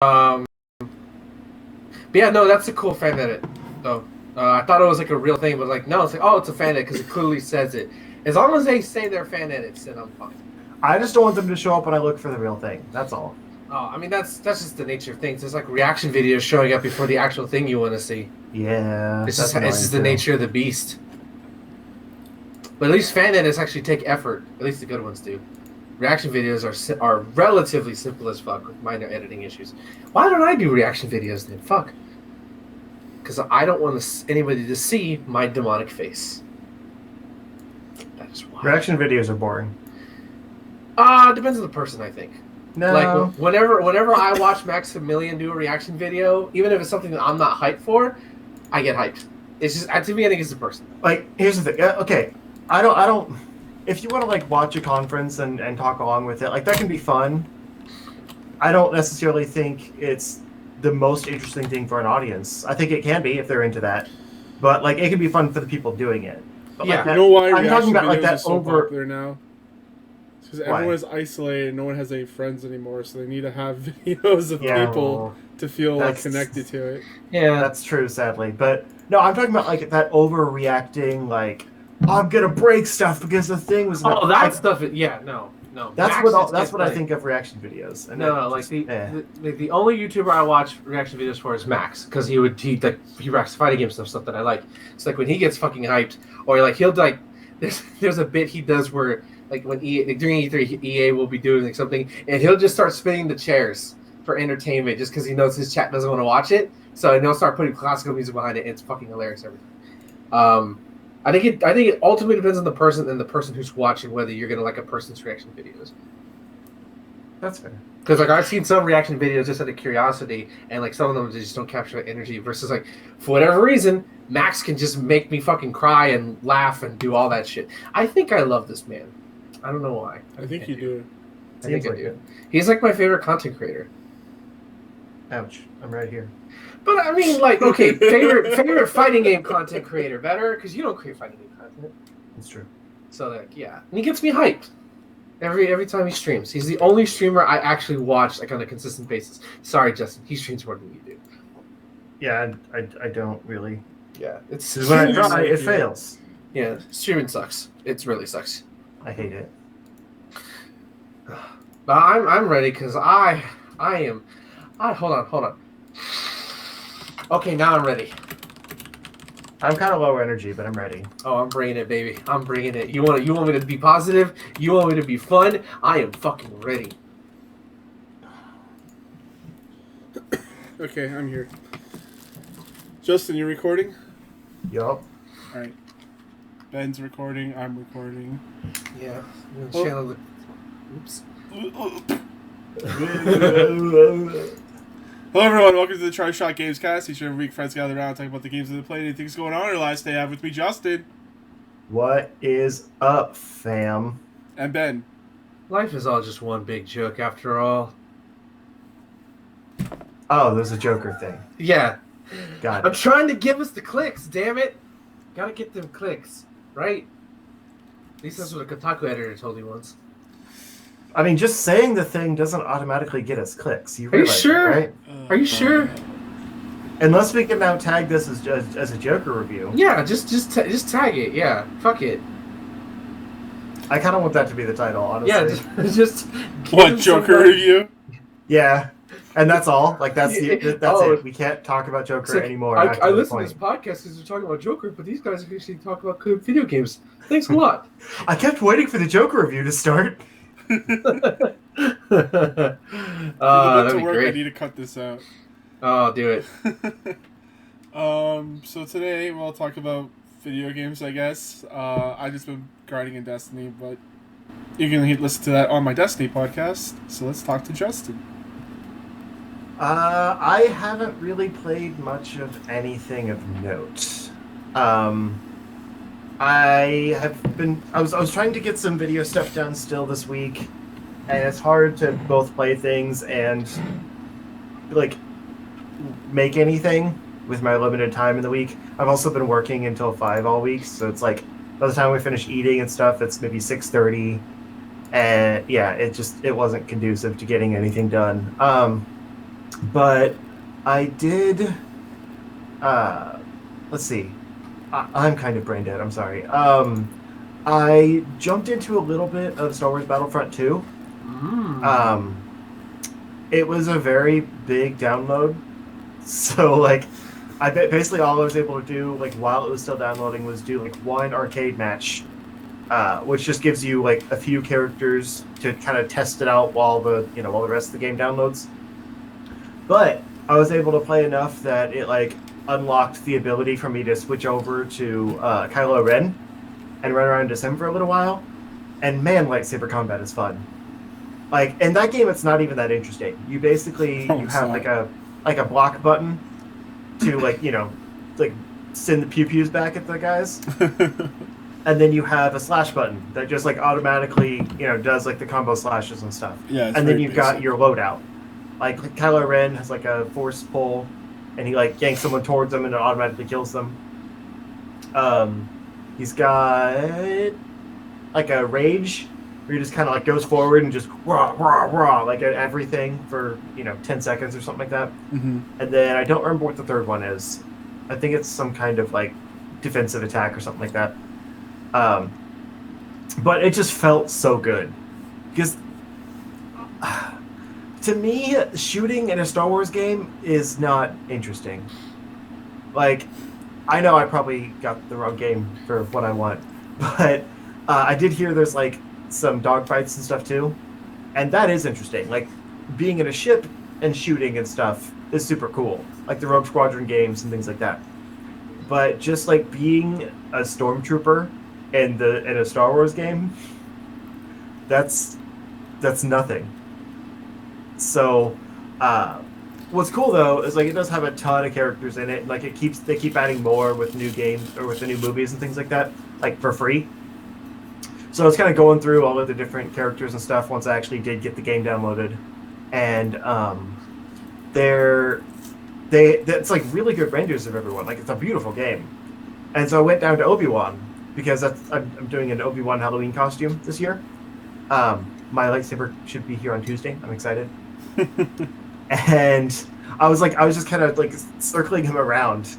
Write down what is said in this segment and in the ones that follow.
Um, but yeah, no, that's a cool fan edit, though. I thought it was like a real thing, but like, no, it's like, oh, it's a fan edit because it clearly says it. As long as they say they're fan edits, then I'm fine. I just don't want them to show up when I look for the real thing. That's all. I mean, that's just the nature of things. It's like reaction videos showing up before the actual thing you want to see. Yeah. It's just the nature of the beast. But at least fan edits actually take effort. At least the good ones do. Reaction videos are relatively simple as fuck with minor editing issues. Why don't I do reaction videos then? Fuck. Because I don't want anybody to see my demonic face. That is why. Reaction videos are boring. Depends on the person, I think. No. Like whenever I watch Maximilian do a reaction video, even if it's something that I'm not hyped for, I get hyped. It's just to me, I think it's the person. Like, here's the thing. Okay, I don't. If you want to like watch a conference and talk along with it, like that can be fun. I don't necessarily think it's the most interesting thing for an audience. I think it can be if they're into that, but like it can be fun for the people doing it. But, yeah, like, that, you know why I'm talking about like videos that are so popular now? Because everyone is isolated, no one has any friends anymore, so they need to have videos of people to feel like connected to it. Yeah, that's true, sadly. But no, I'm talking about like that overreacting, like I'm gonna break stuff because the thing was. Oh, that stuff. Yeah, no. That's what I think of reaction videos. And the only YouTuber I watch reaction videos for is Max, because he reacts to fighting game stuff that I like. It's like when he gets fucking hyped, or like he'll like there's a bit he does where. Like when during E3, EA will be doing like something, and he'll just start spinning the chairs for entertainment, just because he knows his chat doesn't want to watch it. So he'll start putting classical music behind it, and it's fucking hilarious every time. I think it ultimately depends on the person and the person who's watching whether you're gonna like a person's reaction videos. That's fair. Because like I've seen some reaction videos just out of curiosity, and like some of them just don't capture that energy. Versus like for whatever reason, Max can just make me fucking cry and laugh and do all that shit. I think I love this man. I don't know why. I think you do. I think I do. He's like my favorite content creator. Ouch! I'm right here. But I mean, like, okay, favorite fighting game content creator, better because you don't create fighting game content. That's true. So like, yeah, and he gets me hyped every time he streams. He's the only streamer I actually watch like on a consistent basis. Sorry, Justin, he streams more than you do. Yeah, I don't really. Yeah, it's when I try, it fails. Yeah, streaming sucks. It really sucks. I hate it. But I'm ready because I am. Hold on. Okay, now I'm ready. I'm kind of low energy, but I'm ready. Oh, I'm bringing it, baby. I'm bringing it. You want me to be positive? You want me to be fun? I am fucking ready. Okay, I'm here. Justin, you recording? Yup. All right. Ben's recording. I'm recording. Yeah. Oops. Hello, everyone. Welcome to the Try Shot Gamescast. Each and every week, friends gather around and talk about the games that they played, anything's going on in their lives. They have with me, Justin. What is up, fam? And Ben. Life is all just one big joke, after all. Oh, there's a Joker thing. Yeah. Got it. I'm trying to give us the clicks, damn it. Gotta get them clicks, right? At least that's what a Kotaku editor told me once. I mean, just saying the thing doesn't automatically get us clicks. Are you sure? That, right? Are you sure? Unless we can now tag this as a Joker review. Yeah, just tag it. Yeah, fuck it. I kind of want that to be the title, honestly. Yeah, just what, Joker review? Yeah, and that's all. Like that's it. We can't talk about Joker anymore. I listen to this podcast because they're talking about Joker, but these guys actually talk about good video games. Thanks a lot. I kept waiting for the Joker review to start. That'd be great. I need to cut this out. Oh, do it. So today we'll talk about video games, I guess. I just been grinding in Destiny, but you can listen to that on my Destiny podcast. So let's talk to Justin. I haven't really played much of anything of note. I was trying to get some video stuff done still this week, and it's hard to both play things and like make anything with my limited time in the week. I've also been working until 5 all week, so it's like by the time we finish eating and stuff, it's maybe 6:30, and yeah, it wasn't conducive to getting anything done. But I did. Let's see. I'm kind of brain dead. I'm sorry. I jumped into a little bit of Star Wars Battlefront 2. It was a very big download, so like, basically all I was able to do like while it was still downloading was do like one arcade match, which just gives you like a few characters to kind of test it out while the rest of the game downloads. But I was able to play enough that it like unlocked the ability for me to switch over to Kylo Ren and run around December for a little while. And man, lightsaber combat is fun. Like in that game, it's not even that interesting. You basically you have like a block button to like send the pew pews back at the guys, and then you have a slash button that just like automatically does like the combo slashes and stuff. Yeah, and then you've got your loadout. Like Kylo Ren has like a force pull, and he like yanks someone towards them and it automatically kills them. He's got like a rage where he just kind of like goes forward and just rah rah rah like at everything for 10 seconds or something like that. Mm-hmm. And then I don't remember what the third one is. I think it's some kind of like defensive attack or something like that. But it just felt so good because to me, shooting in a Star Wars game is not interesting. Like, I know I probably got the wrong game for what I want, but I did hear there's like some dogfights and stuff too, and that is interesting. Like, being in a ship and shooting and stuff is super cool, like the Rogue Squadron games and things like that. But just like being a stormtrooper in a Star Wars game, that's nothing. So, what's cool though is like it does have a ton of characters in it. And, like they keep adding more with new games or with the new movies and things like that, like for free. So I was kind of going through all of the different characters and stuff once I actually did get the game downloaded, and that's like really good renders of everyone. Like it's a beautiful game, and so I went down to Obi-Wan because I'm doing an Obi-Wan Halloween costume this year. My lightsaber should be here on Tuesday. I'm excited. And I was just kind of like circling him around,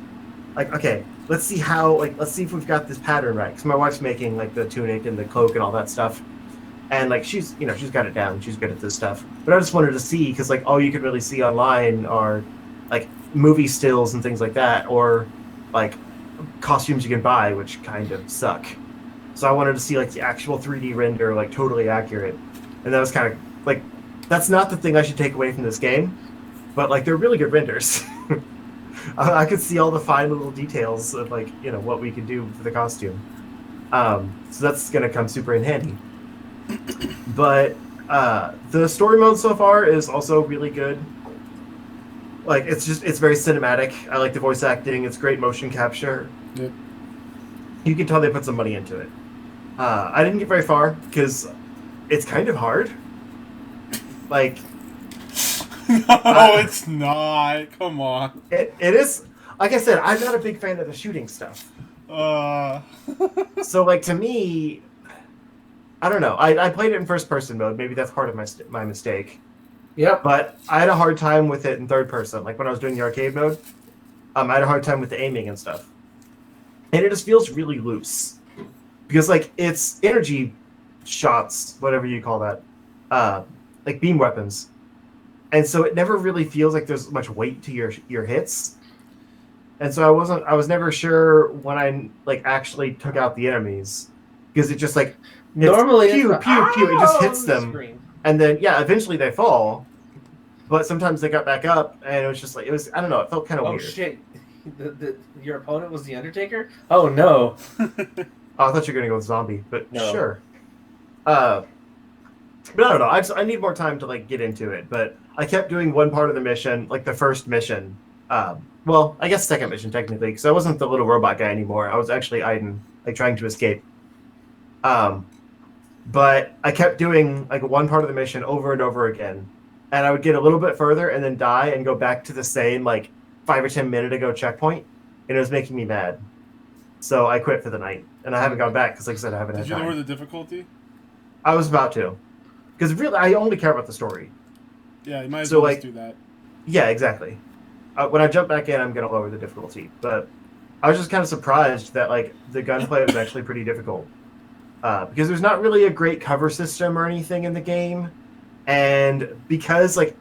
like, okay, let's see if we've got this pattern right. Because my wife's making like the tunic and the cloak and all that stuff, and like she's got it down. She's good at this stuff. But I just wanted to see because like all you can really see online are like movie stills and things like that, or like costumes you can buy, which kind of suck. So I wanted to see like the actual 3D render, like totally accurate, and that was kind of like. That's not the thing I should take away from this game, but like they're really good renders. I could see all the fine little details of like what we could do for the costume. So that's gonna come super in handy. But the story mode so far is also really good. Like it's very cinematic. I like the voice acting. It's great motion capture. Yep. You can tell they put some money into it. I didn't get very far because it's kind of hard. Like, no, it's not. Come on. It is. Like I said, I'm not a big fan of the shooting stuff. So, like, to me, I don't know. I played it in first person mode. Maybe that's part of my mistake. Yep. But I had a hard time with it in third person. Like when I was doing the arcade mode, I had a hard time with the aiming and stuff. And it just feels really loose because like it's energy shots, whatever you call that. Like beam weapons, and so it never really feels like there's much weight to your hits, and so I was never sure when I like actually took out the enemies because it just like normally pew pew pew, it just hits them, screen. And then eventually they fall, but sometimes they got back up, and it was just like I don't know, it felt kind of weird. Oh shit! Your opponent was the Undertaker? Oh no! Oh, I thought you were gonna go with zombie, but no. Sure. But I don't know. I need more time to like get into it. But I kept doing one part of the mission, like the first mission. Well, I guess second mission technically, because I wasn't the little robot guy anymore. I was actually Aiden, like trying to escape. But I kept doing like one part of the mission over and over again, and I would get a little bit further and then die and go back to the same like 5 or 10 minute ago checkpoint, and it was making me mad. So I quit for the night, and I haven't gone back because, like I said, I haven't had time. Did you lower the difficulty? I was about to. Because really, I only care about the story. Yeah, you might as So, well like, just do that. Yeah, exactly. When I jump back in, I'm going to lower the difficulty. But I was just kind of surprised that like the gunplay was actually pretty difficult because there's not really a great cover system or anything in the game, and because like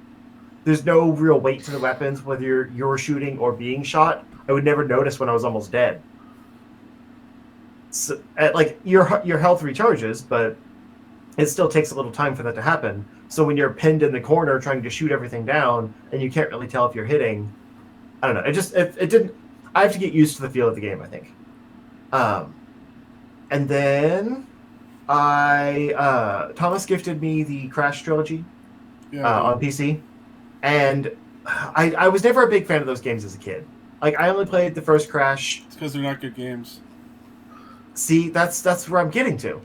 there's no real weight to the weapons, whether you're shooting or being shot, I would never notice when I was almost dead. So, like your health recharges, but it still takes a little time for that to happen. So when you're pinned in the corner trying to shoot everything down, and you can't really tell if you're hitting, I don't know. It didn't. I have to get used to the feel of the game, I think. And then Thomas gifted me the Crash Trilogy on PC, and I was never a big fan of those games as a kid. Like I only played the first Crash. It's because they're not good games. See, that's where I'm getting to.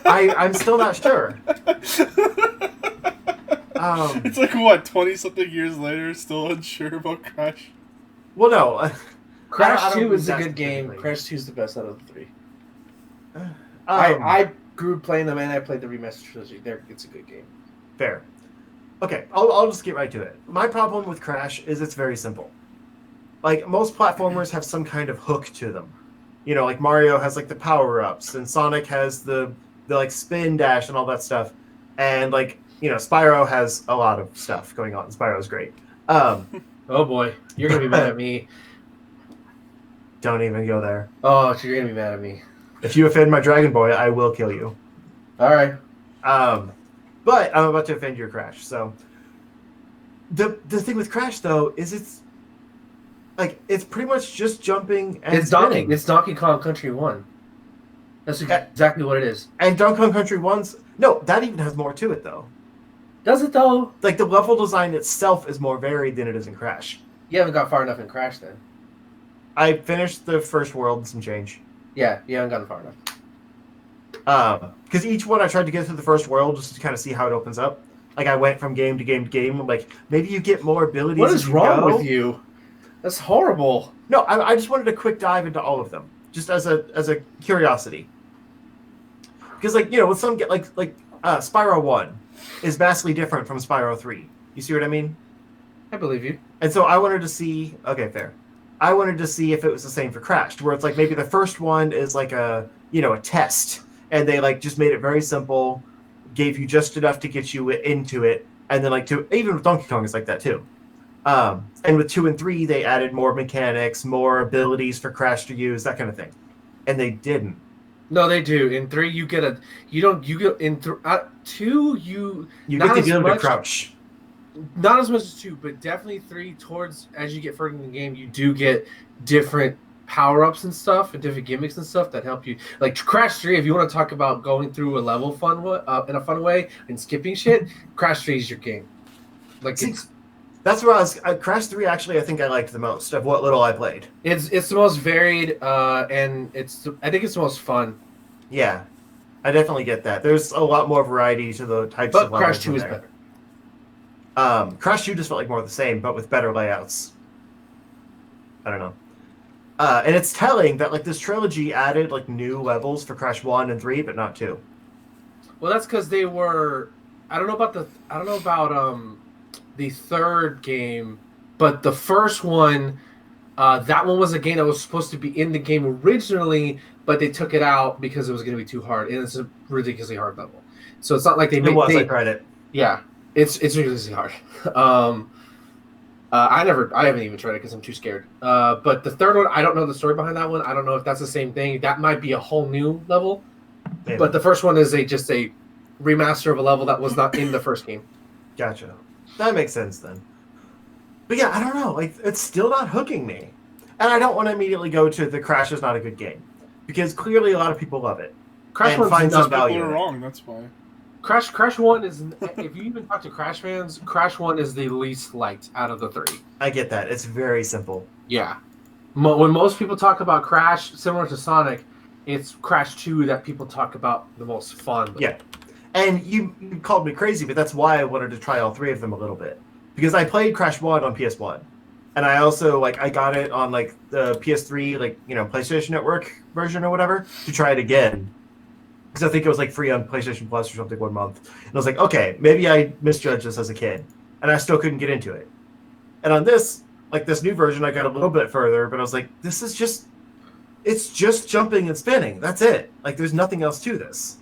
I'm still not sure. It's like what, 20-something years later, still unsure about Crash. Well, no. Crash 2 is a good game. Crash 2 is the best out of the three. I grew playing them, and I played the Remastered Trilogy. It's a good game. Fair. Okay, I'll just get right to it. My problem with Crash is it's very simple. Like, most platformers have some kind of hook to them. You know, like Mario has like the power-ups, and Sonic has the like spin dash and all that stuff. And like, you know, Spyro has a lot of stuff going on. Spyro's great. Oh boy, you're gonna be mad at me. Don't even go there. Oh, you're gonna be mad at me. If you offend my Dragon Boy, I will kill you. All right. But I'm about to offend your Crash. So the thing with Crash though is it's pretty much just jumping and spinning. It's Donkey Kong Country 1. That's exactly what it is. And Donkey Kong Country 1's... No, that even has more to it, though. Does it, though? Like, the level design itself is more varied than it is in Crash. You haven't got far enough in Crash, then. I finished the first world and some change. Yeah, you haven't gotten far enough. Because each one I tried to get through the first world just to kind of see how it opens up. Like, I went from game to game to game. I'm like, maybe you get more abilities. What is wrong with you? That's horrible. No, I just wanted a quick dive into all of them, just as a curiosity. Because like, you know, with some like Spyro 1 is vastly different from Spyro 3. You see what I mean? I believe you. And so I wanted to see. Okay, fair. I wanted to see if it was the same for Crash, where it's like maybe the first one is like a test, and they like just made it very simple, gave you just enough to get you into it, and then like even with Donkey Kong is like that too. And with 2 and 3, they added more mechanics, more abilities for Crash to use, that kind of thing. And they didn't. No, they do. In 3, you get in 2, you get the ability to crouch. Not as much as 2, but definitely 3. Towards as you get further in the game, you do get different power-ups and stuff, and different gimmicks and stuff that help you. Like Crash 3, if you want to talk about going through a level in a fun way and skipping shit, Crash 3 is your game. Like that's where I was. Crash 3, actually, I think I liked the most of what little I played. It's the most varied, and I think it's the most fun. Yeah, I definitely get that. There's a lot more variety to the types of levels. But Crash 2 is better. Crash 2 just felt like more of the same, but with better layouts. I don't know. And it's telling that like this trilogy added like new levels for Crash 1 and 3, but not 2. Well, that's because they were. I don't know about the third game, but the first one, that one was a game that was supposed to be in the game originally, but they took it out because it was going to be too hard, and it's a ridiculously hard level. So it's not like they made. I tried it. Yeah, it's ridiculously hard. I haven't even tried it because I'm too scared. But the third one, I don't know the story behind that one. I don't know if that's the same thing. That might be a whole new level. Maybe. But the first one is just a remaster of a level that was not in the first game. Gotcha. That makes sense then. But yeah, I don't know. Like, it's still not hooking me. And I don't want to immediately go to the Crash is not a good game. Because clearly a lot of people love it. Crash 1 finds some value. People are wrong, that's why. Crash 1 is, if you even talk to Crash fans, Crash 1 is the least liked out of the 3. I get that. It's very simple. Yeah. When most people talk about Crash, similar to Sonic, it's Crash 2 that people talk about the most fondly. Yeah. And you called me crazy, but that's why I wanted to try all 3 of them a little bit. Because I played Crash 1 on PS1. And I also, I got it on, the PS3, PlayStation Network version or whatever, to try it again. Because I think it was, free on PlayStation Plus or something 1 month. And I was like, okay, maybe I misjudged this as a kid. And I still couldn't get into it. And on this new version, I got a little bit further, but I was like, it's just jumping and spinning. That's it. Like, there's nothing else to this.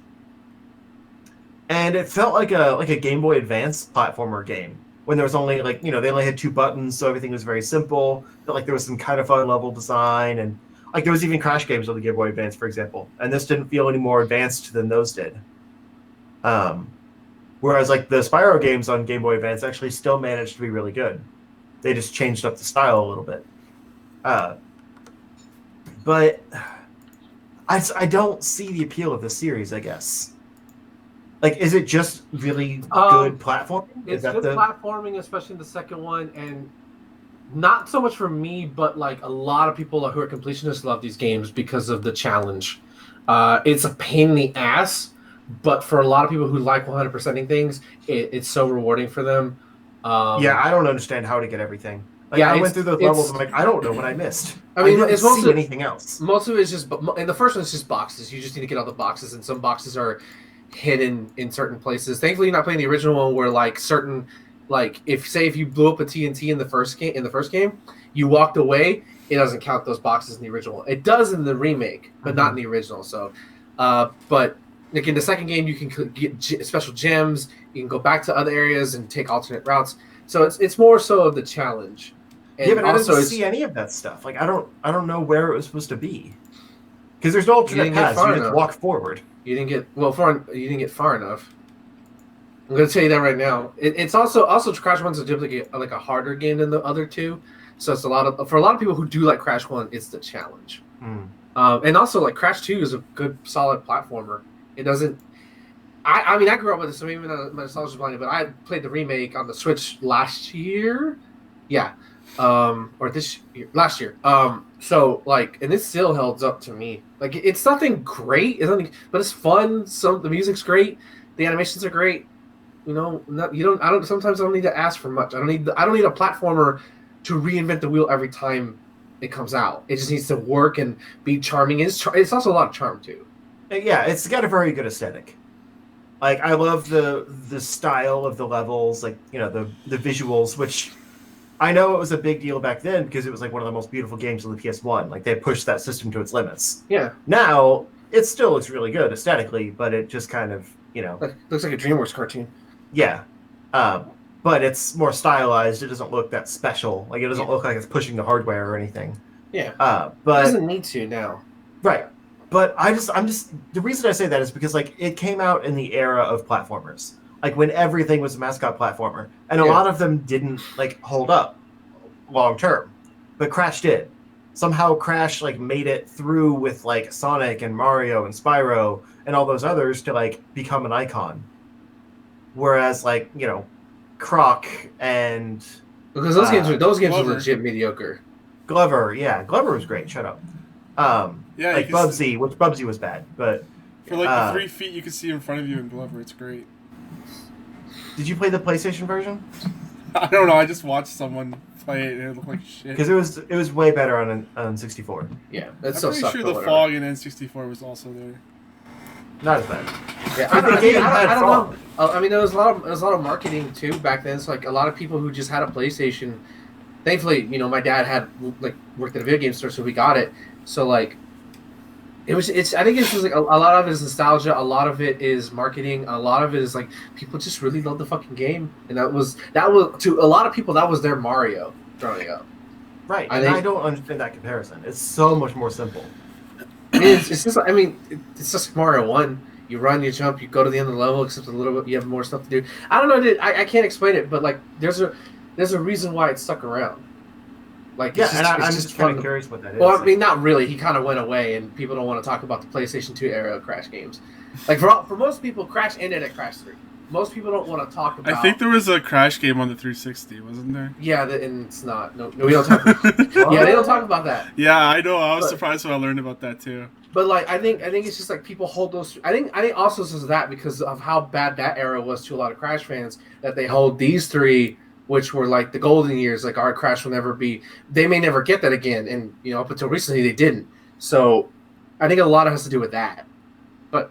And it felt like a Game Boy Advance platformer game when there was only they only had 2 buttons, so everything was very simple. Felt like there was some kind of fun level design, and like there was even Crash games on the Game Boy Advance, for example. And this didn't feel any more advanced than those did. Whereas like the Spyro games on Game Boy Advance actually still managed to be really good. They just changed up the style a little bit. But I don't see the appeal of this series, I guess. Like, is it just really good platforming? It's good platforming, especially the second one, and not so much for me, but like a lot of people who are completionists love these games because of the challenge. It's a pain in the ass, but for a lot of people who like 100%ing things, it's so rewarding for them. Yeah, I don't understand how to get everything. Like, I went through those levels. I'm like, I don't know what I missed. I mean, I didn't see anything else. Most of it is just, and the first one is just boxes. You just need to get all the boxes, and some boxes are hidden in certain places. Thankfully, you're not playing the original one where like certain, like if you blew up a TNT in the first game, you walked away. It doesn't count those boxes in the original. It does in the remake, but not in the original. So, but like in the second game, you can get special gems. You can go back to other areas and take alternate routes. So it's more so of the challenge. And yeah, but I didn't see any of that stuff. Like I don't know where it was supposed to be because there's no alternate paths. You just walk forward. You didn't get far enough. I'm going to tell you that right now. It's also Crash 1's like a harder game than the other two, so it's for a lot of people who do like Crash 1, it's the challenge. And also like Crash 2 is a good solid platformer. It doesn't. I mean I grew up with this, so maybe my nostalgia's blinded, but I played the remake on the Switch last year. Yeah. Or this year, last year. So like, and this still holds up to me. Like, it's nothing great, but it's fun. The music's great, the animations are great. Sometimes I don't need to ask for much. I don't need a platformer to reinvent the wheel every time it comes out. It just needs to work and be charming. It's also a lot of charm too. Yeah, it's got a very good aesthetic. Like, I love the style of the levels, like, the visuals, which I know it was a big deal back then because it was like one of the most beautiful games on the PS1. Like, they pushed that system to its limits. Yeah. Now it still looks really good aesthetically, but it just kind of looks like a DreamWorks cartoon. Yeah, but it's more stylized. It doesn't look that special. Like, it doesn't look like it's pushing the hardware or anything. Yeah. But it doesn't need to now. Right. But I'm just the reason I say that is because like it came out in the era of platformers, like when everything was a mascot platformer, and a lot of them didn't like hold up long term, but Crash did. Somehow Crash like made it through with like Sonic and Mario and Spyro and all those others to like become an icon. Whereas like Croc and because those games were legit mediocre. Glover was great. Shut up. Like Bubsy, which Bubsy was bad, but for like the 3 feet you can see in front of you in Glover, it's great. Did you play the PlayStation version? I don't know. I just watched someone play it and it looked like shit. Because it was way better on 64. Yeah, I'm pretty sure the fog in N64 was also there. Not as bad. Yeah, I don't know. I mean, there was a lot of marketing too back then. So like a lot of people who just had a PlayStation. Thankfully, my dad had like worked at a video game store, so we got it. So like, I think it's just like a lot of it is nostalgia, a lot of it is marketing, a lot of it is like people just really love the fucking game, and that was to a lot of people that was their Mario growing up. Right, I don't understand that comparison. It's so much more simple. It's just Mario 1. You run, you jump, you go to the end of the level, except a little bit you have more stuff to do. I don't know, I can't explain it, but like there's a reason why it stuck around. Like, I'm just kind of curious what that is. Well, I mean, not really. He kind of went away, and people don't want to talk about the PlayStation 2 era of Crash games. Like, for most people, Crash ended at Crash 3. Most people don't want to talk about... I think there was a Crash game on the 360, wasn't there? Yeah, and it's not. No, we don't talk about Yeah, they don't talk about that. Yeah, I know. I was surprised when I learned about that, too. But, like, I think it's just, like, people hold those... I think also this is that because of how bad that era was to a lot of Crash fans, that they hold these three... which were like the golden years, like our Crash will never be. They may never get that again, and up until recently they didn't. So, I think a lot has to do with that. But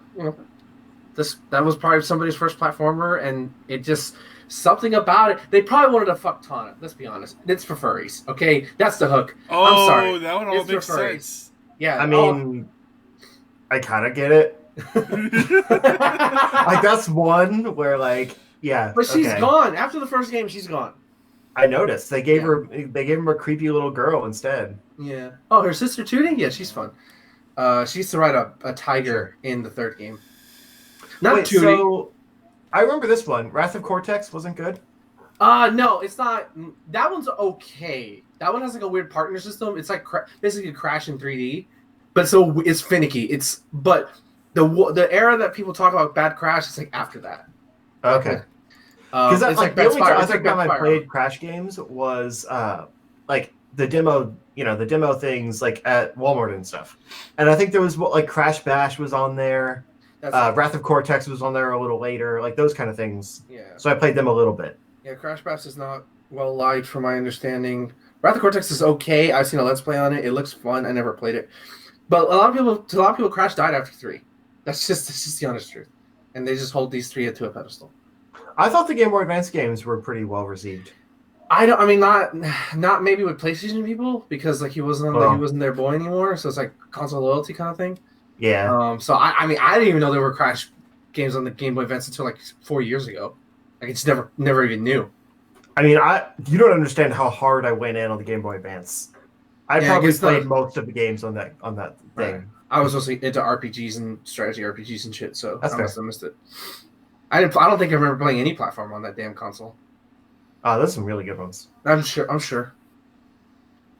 that was probably somebody's first platformer, and it just something about it. They probably wanted to fuck Tana. Let's be honest. It's for furries. Okay, that's the hook. Oh, I'm sorry. that would all It's for make furries. sense. Yeah, I mean, I kind of get it. Like that's one where like, yeah, but she's okay. gone after the first game. She's gone. I noticed they gave him a creepy little girl instead. Yeah. Oh, her sister Tootie? Yeah, she's fun. She used to ride a tiger in the third game. Not Wait, Tootie. so I remember this one. Wrath of Cortex wasn't good. No, it's not. That one's okay. That one has like a weird partner system. It's like basically Crash in 3D, but so it's finicky. But the era that people talk about bad Crash is like after that. Okay. Because it's like the only Spyro. time I played Crash games was like the demo, the demo things like at Walmart and stuff. And I think there was like Crash Bash was on there. Wrath of Cortex was on there a little later, like those kind of things. Yeah. So I played them a little bit. Yeah, Crash Bash is not well liked from my understanding. Wrath of Cortex is okay. I've seen a Let's Play on it. It looks fun. I never played it, but a lot of people, Crash died after 3. That's just the honest truth, and they just hold these 3 to a pedestal. I thought the Game Boy Advance games were pretty well received. Not maybe with PlayStation people because like he wasn't their boy anymore. So it's like console loyalty kind of thing. Yeah. So I didn't even know there were Crash games on the Game Boy Advance until like 4 years ago. Like it's never even knew. I mean, you don't understand how hard I went in on the Game Boy Advance. I probably played most of the games on that thing. Right. I was mostly into RPGs and strategy RPGs and shit, so That's I fair. must have missed it. I don't think I remember playing any platform on that damn console. Oh, there's some really good ones. I'm sure.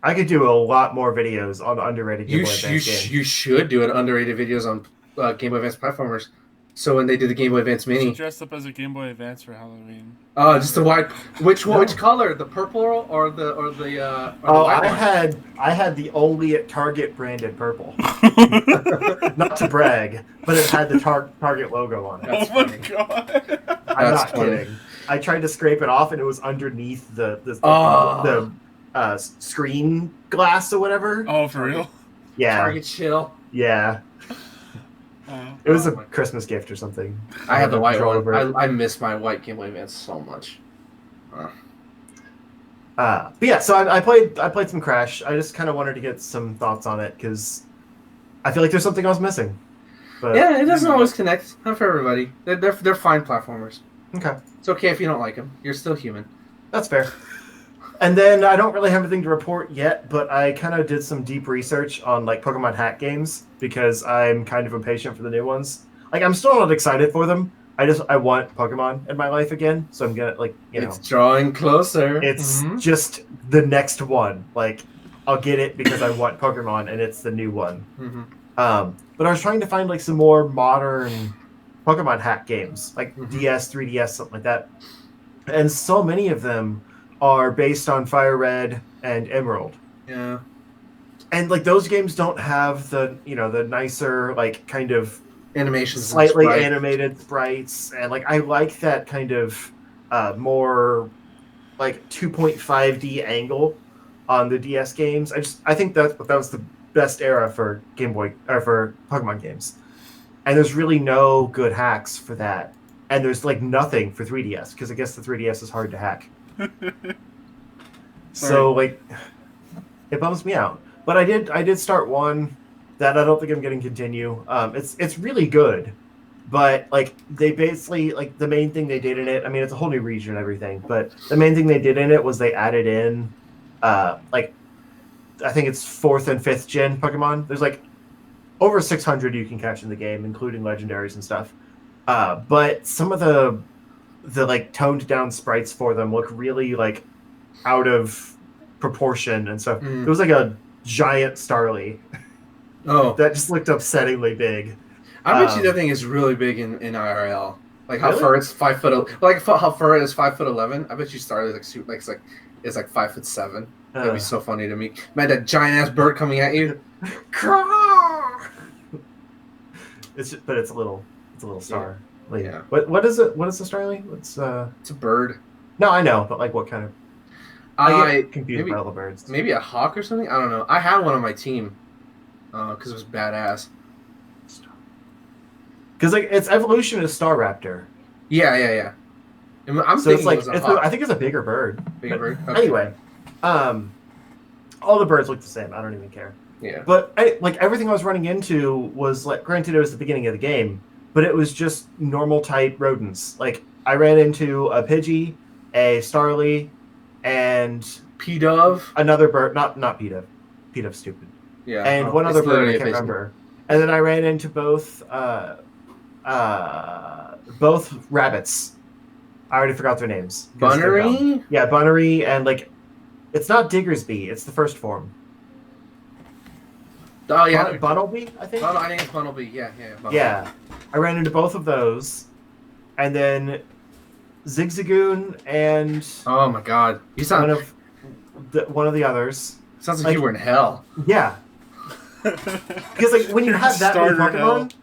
I could do a lot more videos on underrated Game Boy Advance games. You should do underrated videos on Game Boy Advance platformers. So when they did the Game Boy Advance Mini, You dressed up as a Game Boy Advance for Halloween. Just the white. Which one? Which color? The purple or the white I had the only at Target branded purple. Not to brag, but it had the Target logo on it. That's oh my funny. god! I'm That's not funny. kidding. I tried to scrape it off, and it was underneath the screen glass or whatever. Oh, for real? Yeah, Target chill. yeah. Oh. It was Oh a my- Christmas gift or something. I had the white control one. over it. I miss my white Game Boy Advance so much. But yeah, so I played some Crash. I just kind of wanted to get some thoughts on it because I feel like there's something else missing. But Yeah, it doesn't always connect. Not for everybody. They're fine platformers. okay, It's okay if you don't like them. You're still human. that's fair. And then I don't really have anything to report yet, but I kind of did some deep research on like Pokemon hack games because I'm kind of impatient for the new ones. Like I'm still not excited for them. I want Pokemon in my life again, so I'm gonna It's drawing closer. it's Mhm. just the next one. Like I'll get it because I want Pokemon and it's the new one. Mhm. But I was trying to find like some more modern Pokemon hack games, like Mhm. DS, 3DS, something like that. And so many of them are based on Fire Red and Emerald. Yeah. And like those games don't have the the nicer like kind of Animations. slightly and sprite. animated sprites, and like I like that kind of more like 2.5D angle on the DS games. I think that was the best era for Game Boy or for Pokemon games. And there's really no good hacks for that. And there's like nothing for 3DS because I guess the 3DS is hard to hack. So like it bums me out. But I did start one that I don't think I'm going to continue. It's really good, but like they basically like the main thing they did in it. I mean, it's a whole new region and everything, but the main thing they did in it was they added in like I think it's 4th and 5th gen Pokemon. There's like over 600 you can catch in the game, including legendaries and stuff. But some of the like toned down sprites for them look really like out of proportion and stuff. Mm. It was like a giant Starly Oh, that just looked upsettingly big. I bet you that thing is really big in IRL. Like how Really? far it's 5 foot. How far it is 5'11". I bet you started it's like 5'7". That'd be so funny to me. Man, that giant ass bird coming at you. But it's a little star. Like, Yeah. What is it? What is the Starly? It's It's a bird. no, I know, but like what kind of? I get confused by all the birds. Maybe a hawk or something. I don't know. I had one on my team because it was badass. Because like its evolution is Staraptor. Yeah. I'm So it's thinking like it was a hawk. I think it's a bigger bird. Bigger bird? But Okay. Anyway, all the birds look the same. I don't even care. Yeah. But like everything I was running into was like, granted, it was the beginning of the game, but it was just normal type rodents. Like I ran into a Pidgey, a Starly, and P-Dove? another bird. Not P-Dove. P-Dove's stupid. Yeah. And one other bird I can't remember. And then I ran into both rabbits. I already forgot their names. Bunnery? Yeah, Bunnery and like, it's not Diggersby. It's the first form. Oh, yeah. Bunnelby, I think. I think it's Bunnelby. Yeah. Bunnelby. Yeah, I ran into both of those, and then Zigzagoon and Oh my god. You sound one of the others. sounds like you were in hell. Yeah, because like when you have that many Pokemon,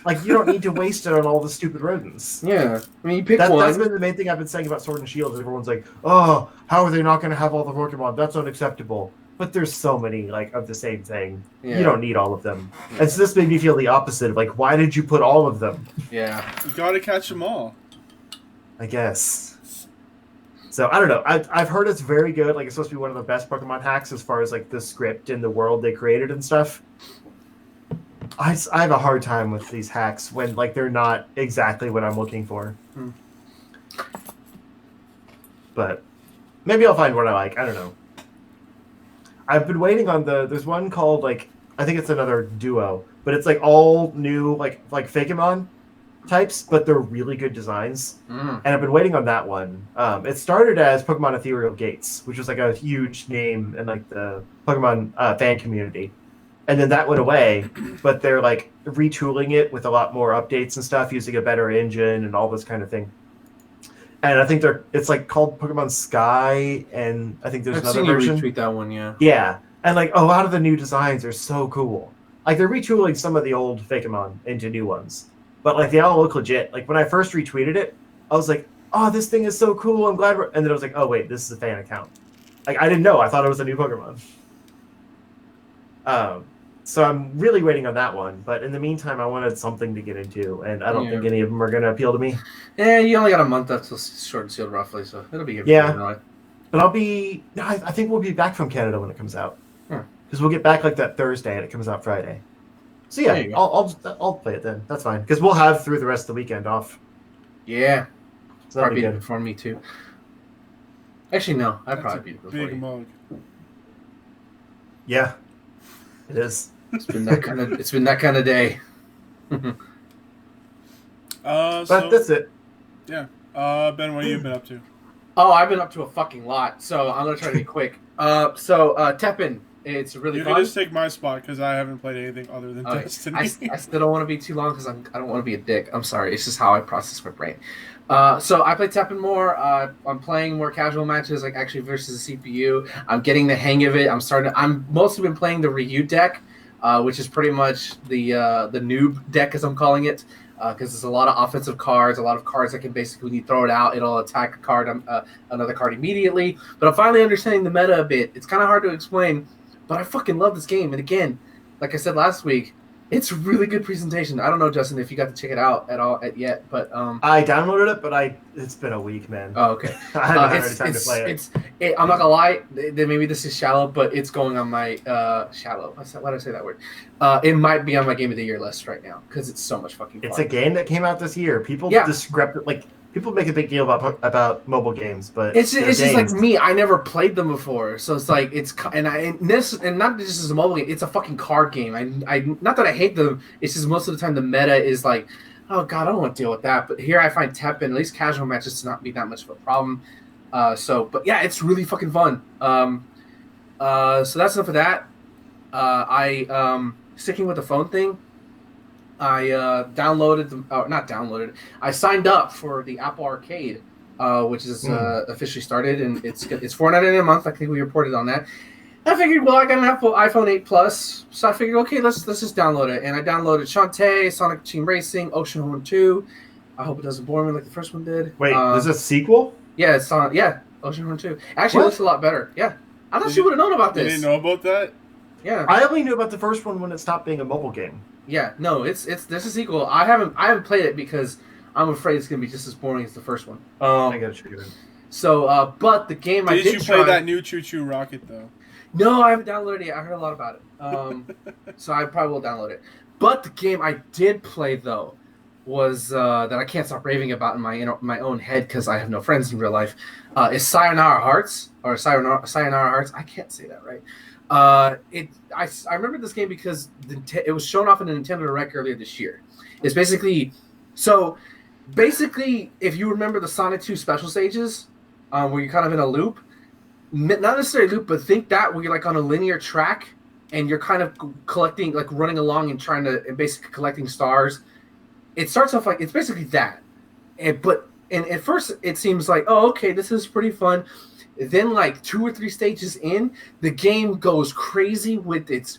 like you don't need to waste it on all the stupid rodents. Yeah. I mean, you pick That's one. been the main thing I've been saying about Sword and Shield. Everyone's like, "Oh, how are they not going to have all the Pokemon? That's unacceptable." But there's so many like of the same thing. Yeah. You don't need all of them. Yeah. And so this made me feel the opposite of like, why did you put all of them? Yeah. You gotta catch them all. I guess. So I don't know. I've heard it's very good. Like it's supposed to be one of the best Pokemon hacks as far as like the script and the world they created and stuff. I have a hard time with these hacks when like they're not exactly what I'm looking for. But maybe I'll find what I like. I don't know. I've been waiting on there's one called like, I think it's another duo, but it's like all new like Fakemon types, but they're really good designs. And I've been waiting on that one. It started as Pokemon Ethereal Gates, which was like a huge name in like the Pokemon fan community. And then that went away, but they're like retooling it with a lot more updates and stuff, using a better engine and all this kind of thing. And I think it's like called Pokemon Sky, and I think there's another version. Retweet that one, yeah. Yeah, and like a lot of the new designs are so cool. Like they're retooling some of the old Fakemon into new ones, but like they all look legit. Like when I first retweeted it, I was like, "Oh, this thing is so cool! I'm glad." And then I was like, "Oh wait, this is a fan account." Like I didn't know. I thought it was a new Pokemon. So I'm really waiting on that one. But in the meantime, I wanted something to get into, and I don't think any of them are going to appeal to me. Yeah, you only got a month left till Sword and Shield, roughly, so it'll be good. Yeah. But I think we'll be back from Canada when it comes out. Because we'll get back like that Thursday, and it comes out Friday. So yeah, I'll play it then. That's fine. Because we'll have through the rest of the weekend off. Yeah. So probably beat it before me too. Actually, no. I'd probably beat it before big you. mug. Yeah. It is. It's been that kind of. It's been that kind of day. But that's it. Yeah. Ben, what have you been up to? Oh, I've been up to a fucking lot, so I'm gonna try to be quick. Teppen, it's really You fun. can just take my spot because I haven't played anything other than Destiny. I still don't want to be too long because I don't want to be a dick. I'm sorry. It's just how I process my brain. So I play Teppen more. I'm playing more casual matches, like actually versus the CPU. I'm getting the hang of it. I'm mostly been playing the Ryu deck, which is pretty much the noob deck, as I'm calling it, because there's a lot of offensive cards, a lot of cards that can basically, when you throw it out, it'll attack a card, another card immediately. But I'm finally understanding the meta a bit. It's kind of hard to explain, but I fucking love this game. And again, like I said last week, it's a really good presentation. I don't know, Justin, if you got to check it out at all yet, but I downloaded it, but it's been a week, man. Oh, okay. I haven't had time to play it. I'm not gonna lie. Maybe this is shallow, but it's going on my shallow. Why did I say that word? It might be on my game of the year list right now because it's so much fucking fun. It's a game that came out this year. People people make a big deal about mobile games, but it's just like me. I never played them before, so it's like and not just as a mobile game. It's a fucking card game. I not that I hate them. It's just most of the time the meta is like, oh god, I don't want to deal with that. But here I find Teppen, at least casual matches, to not be that much of a problem. But yeah, it's really fucking fun. So that's enough of that. Sticking with the phone thing. I I signed up for the Apple Arcade, which is officially started, and it's $4.99 a month. I think we reported on that. I figured, well, I got an iPhone 8 Plus, so I figured, okay, let's just download it. And I downloaded Shantae, Sonic Team Racing, Ocean Horn 2. I hope it doesn't bore me like the first one did. Wait, there's a sequel? Yeah, it's on. Yeah, Ocean Horn 2. Actually, it looks a lot better. Yeah, I thought you would have known about this. You didn't know about that? Yeah, I only knew about the first one when it stopped being a mobile game. Yeah, no, it's there's a sequel. I haven't played it because I'm afraid it's gonna be just as boring as the first one. I gotta check it out. So, but the game I did Did you play try, that new Choo Choo Rocket though? No, I haven't downloaded it yet. I heard a lot about it. So I probably will download it. But the game I did play though was that I can't stop raving about in my own head because I have no friends in real life. Is Sayonara Hearts or Sayonara Hearts? I can't say that right. I remember this game because it was shown off in a Nintendo Direct earlier this year. It's basically if you remember the Sonic 2 special stages, where you're kind of in a loop, not necessarily a loop, but think that where you're like on a linear track and you're kind of collecting, like running along and basically collecting stars. It starts off like it's basically that, and at first it seems like, oh, okay, this is pretty fun. Then like 2 or 3 stages in, the game goes crazy with its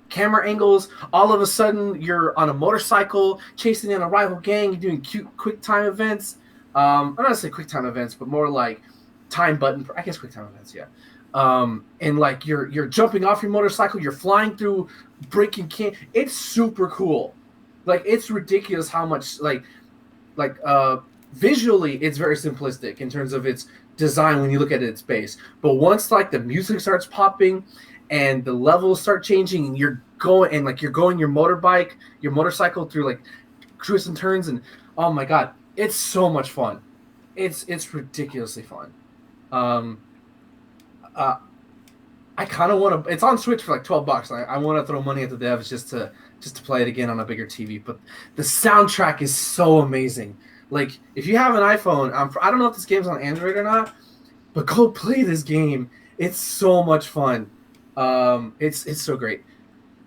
camera angles. All of a sudden, you're on a motorcycle chasing in a rival gang. You're doing cute quick time events. I'm not gonna say quick time events, but more like time button. I guess quick time events, yeah. And like you're jumping off your motorcycle. You're flying through breaking can. It's super cool. Like it's ridiculous how much visually it's very simplistic in terms of its design when you look at its base. But once like the music starts popping and the levels start changing and you're going your motorcycle through like twists and turns, and oh my god, it's so much fun. It's ridiculously fun. I kind of want to. It's on Switch for like $12. I want to throw money at the devs just to play it again on a bigger TV. But the soundtrack is so amazing. Like if you have an iPhone, I don't know if this game's on Android or not, but go play this game. It's so much fun. It's so great.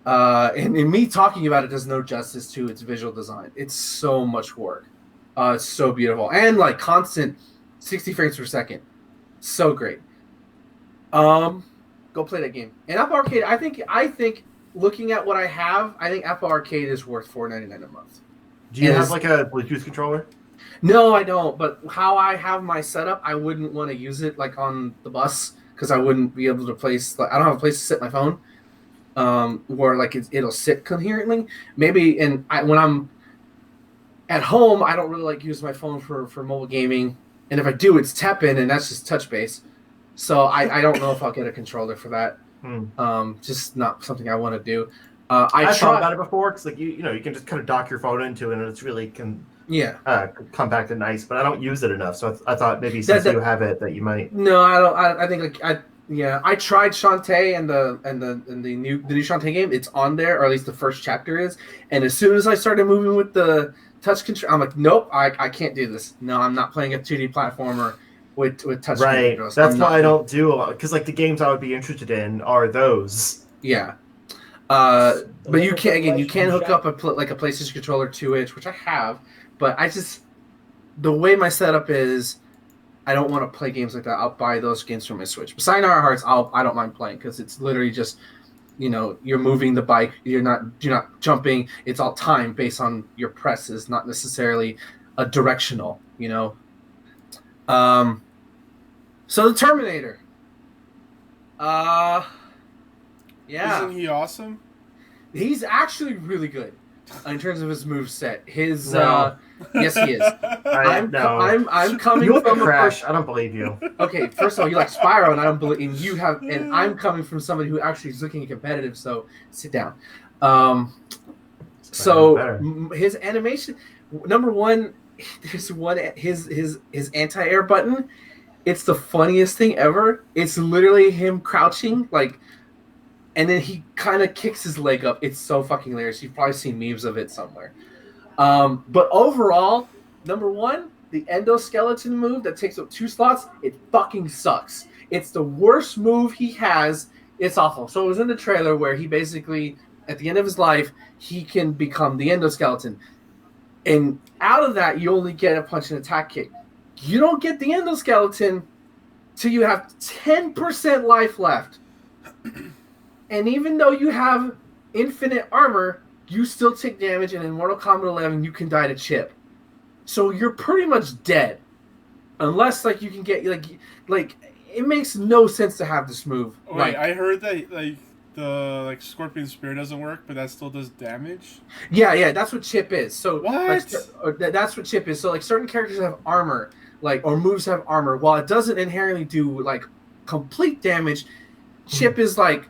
And me talking about it does no justice to its visual design. It's so much work. It's so beautiful and like constant 60 frames per second. So great. Go play that game. And Apple Arcade, I think looking at what I have, I think Apple Arcade is worth $4.99 a month. Do you have like a Bluetooth controller? No, I don't. But how I have my setup, I wouldn't want to use it like on the bus because I wouldn't be able to place. Like, I don't have a place to sit my phone, where like it'll sit coherently. Maybe when I'm at home, I don't really like use my phone for mobile gaming. And if I do, it's Teppen, and that's just touch base. So I don't know if I'll get a controller for that. Just not something I want to do. I've thought about it before because like you can just kind of dock your phone into it and it's really compact and nice. But I don't use it enough, so I thought maybe since you have it that you might. No, I don't. I think I tried Shantae and the new Shantae game. It's on there, or at least the first chapter is. And as soon as I started moving with the touch control, I'm like, nope, I can't do this. No, I'm not playing a 2D platformer with touch controls. That's why I don't do a lot, because like the games I would be interested in are those. Yeah. But you can hook up a PlayStation controller to it, which I have. But the way my setup is, I don't want to play games like that. I'll buy those games for my Switch. But Sayonara Hearts, I don't mind playing because it's literally just, you're moving the bike. You're not jumping. It's all time based on your presses, not necessarily a directional. So the Terminator. Yeah. Isn't he awesome? He's actually really good in terms of his moveset. Yes, he is. I'm coming you from Crash. I don't believe you. Okay, first of all, you like Spyro, and I don't believe, and I'm coming from somebody who actually is looking competitive. So sit down. His animation, number one, his anti-air button. It's the funniest thing ever. It's literally him crouching, and then he kind of kicks his leg up. It's so fucking hilarious. You've probably seen memes of it somewhere. But overall, number one, the endoskeleton move that takes up 2 slots, it fucking sucks. It's the worst move he has. It's awful. So it was in the trailer where he basically, at the end of his life, he can become the endoskeleton. And out of that, you only get a punch and attack kick. You don't get the endoskeleton till you have 10% life left. And even though you have infinite armor, you still take damage, and in Mortal Kombat 11, you can die to chip. So you're pretty much dead. Unless, you can get, it makes no sense to have this move. Wait, I heard that, the like Scorpion Spear doesn't work, but that still does damage? Yeah, that's what chip is. So What? That's what chip is. So like certain characters have armor, like or moves have armor. While it doesn't inherently do like complete damage, chip is like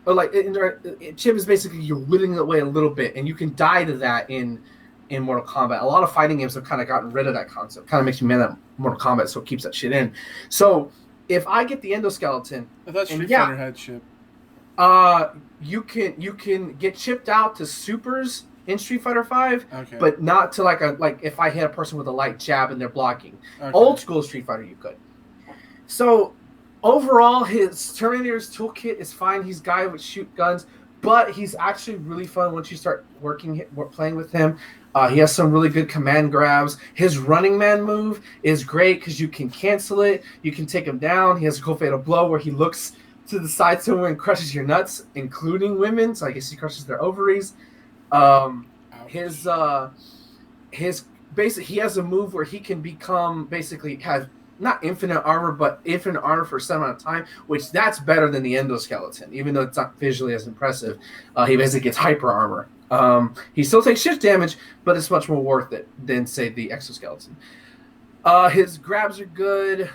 chip is basically you're whittling it away a little bit, and you can die to that in Mortal Kombat. A lot of fighting games have kind of gotten rid of that concept. Kind of makes me mad at Mortal Kombat, so it keeps that shit in. So if I get the endoskeleton, I thought Street Fighter had chip. you can get chipped out to supers in Street Fighter V, Okay. but not to like if I hit a person with a light jab and they're blocking. Okay. Old school Street Fighter, you could. So overall, his Terminator's toolkit is fine. He's a guy with shoot guns, but he's actually really fun once you start playing with him. He has some really good command grabs. His Running Man move is great because you can cancel it. You can take him down. He has a cool fatal blow where he looks to the side somewhere and crushes your nuts, including women. So I guess he crushes their ovaries. His basic, he has a move where he can become basically have not infinite armor, but infinite armor for a set amount of time, which that's better than the endoskeleton, even though it's not visually as impressive. He basically gets hyper armor. He still takes shift damage, but it's much more worth it than, say, the exoskeleton. His grabs are good.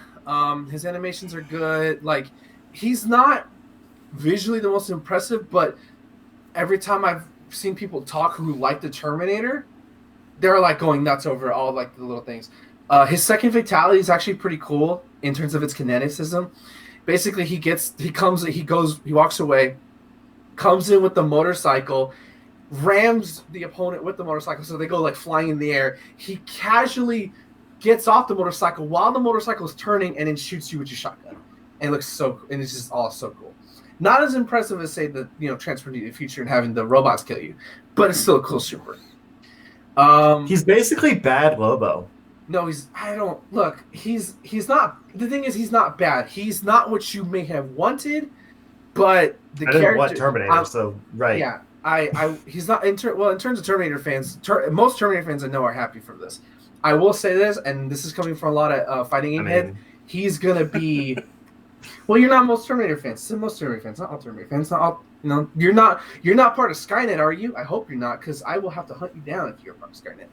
His animations are good. Like, he's not visually the most impressive, but every time I've seen people talk who like the Terminator, they're, like, going nuts over all, like, the little things. His second fatality is actually pretty cool in terms of its kineticism. Basically, he walks away, comes in with the motorcycle, rams the opponent with the motorcycle, so they go like flying in the air. He casually gets off the motorcycle while the motorcycle is turning and then shoots you with your shotgun. And it looks and it's just all so cool. Not as impressive as say the Transfer to the Future and having the robots kill you, but it's still a cool super. He's basically bad Lobo. No, he's not. The thing is, he's not bad. He's not what you may have wanted, but the character. I didn't want Terminator, so right. Yeah. He's not in terms of Terminator fans. Most Terminator fans I know are happy for this. I will say this, and this is coming from a lot of fighting game head. He's gonna be. Well, you're not most Terminator fans. Most Terminator fans, not all Terminator fans. Not all. You're not part of Skynet, are you? I hope you're not, because I will have to hunt you down if you're part of Skynet.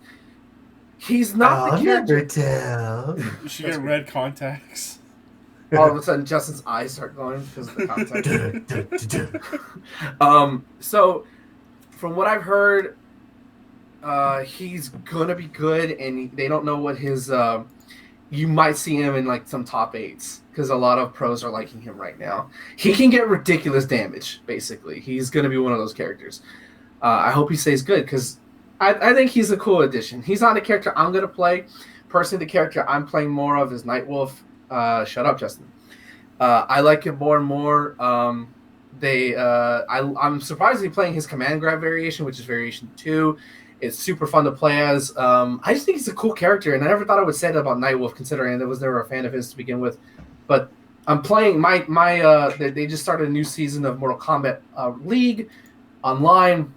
He's not the character. Never tell. You should get red contacts. All of a sudden, Justin's eyes start going because of the contacts. So. From what I've heard, he's gonna be good, and they don't know what his. You might see him in like some top 8s because a lot of pros are liking him right now. He can get ridiculous damage. Basically, he's gonna be one of those characters. I hope he stays good because I think he's a cool addition. He's not a character I'm gonna play. Personally, the character I'm playing more of is Nightwolf. Shut up, Justin. I like him more and more. I'm surprisingly playing his command grab variation, which is variation 2. It's super fun to play as. I just think he's a cool character, and I never thought I would say that about Nightwolf, considering I was never a fan of his to begin with. But I'm playing they just started a new season of Mortal Kombat League online,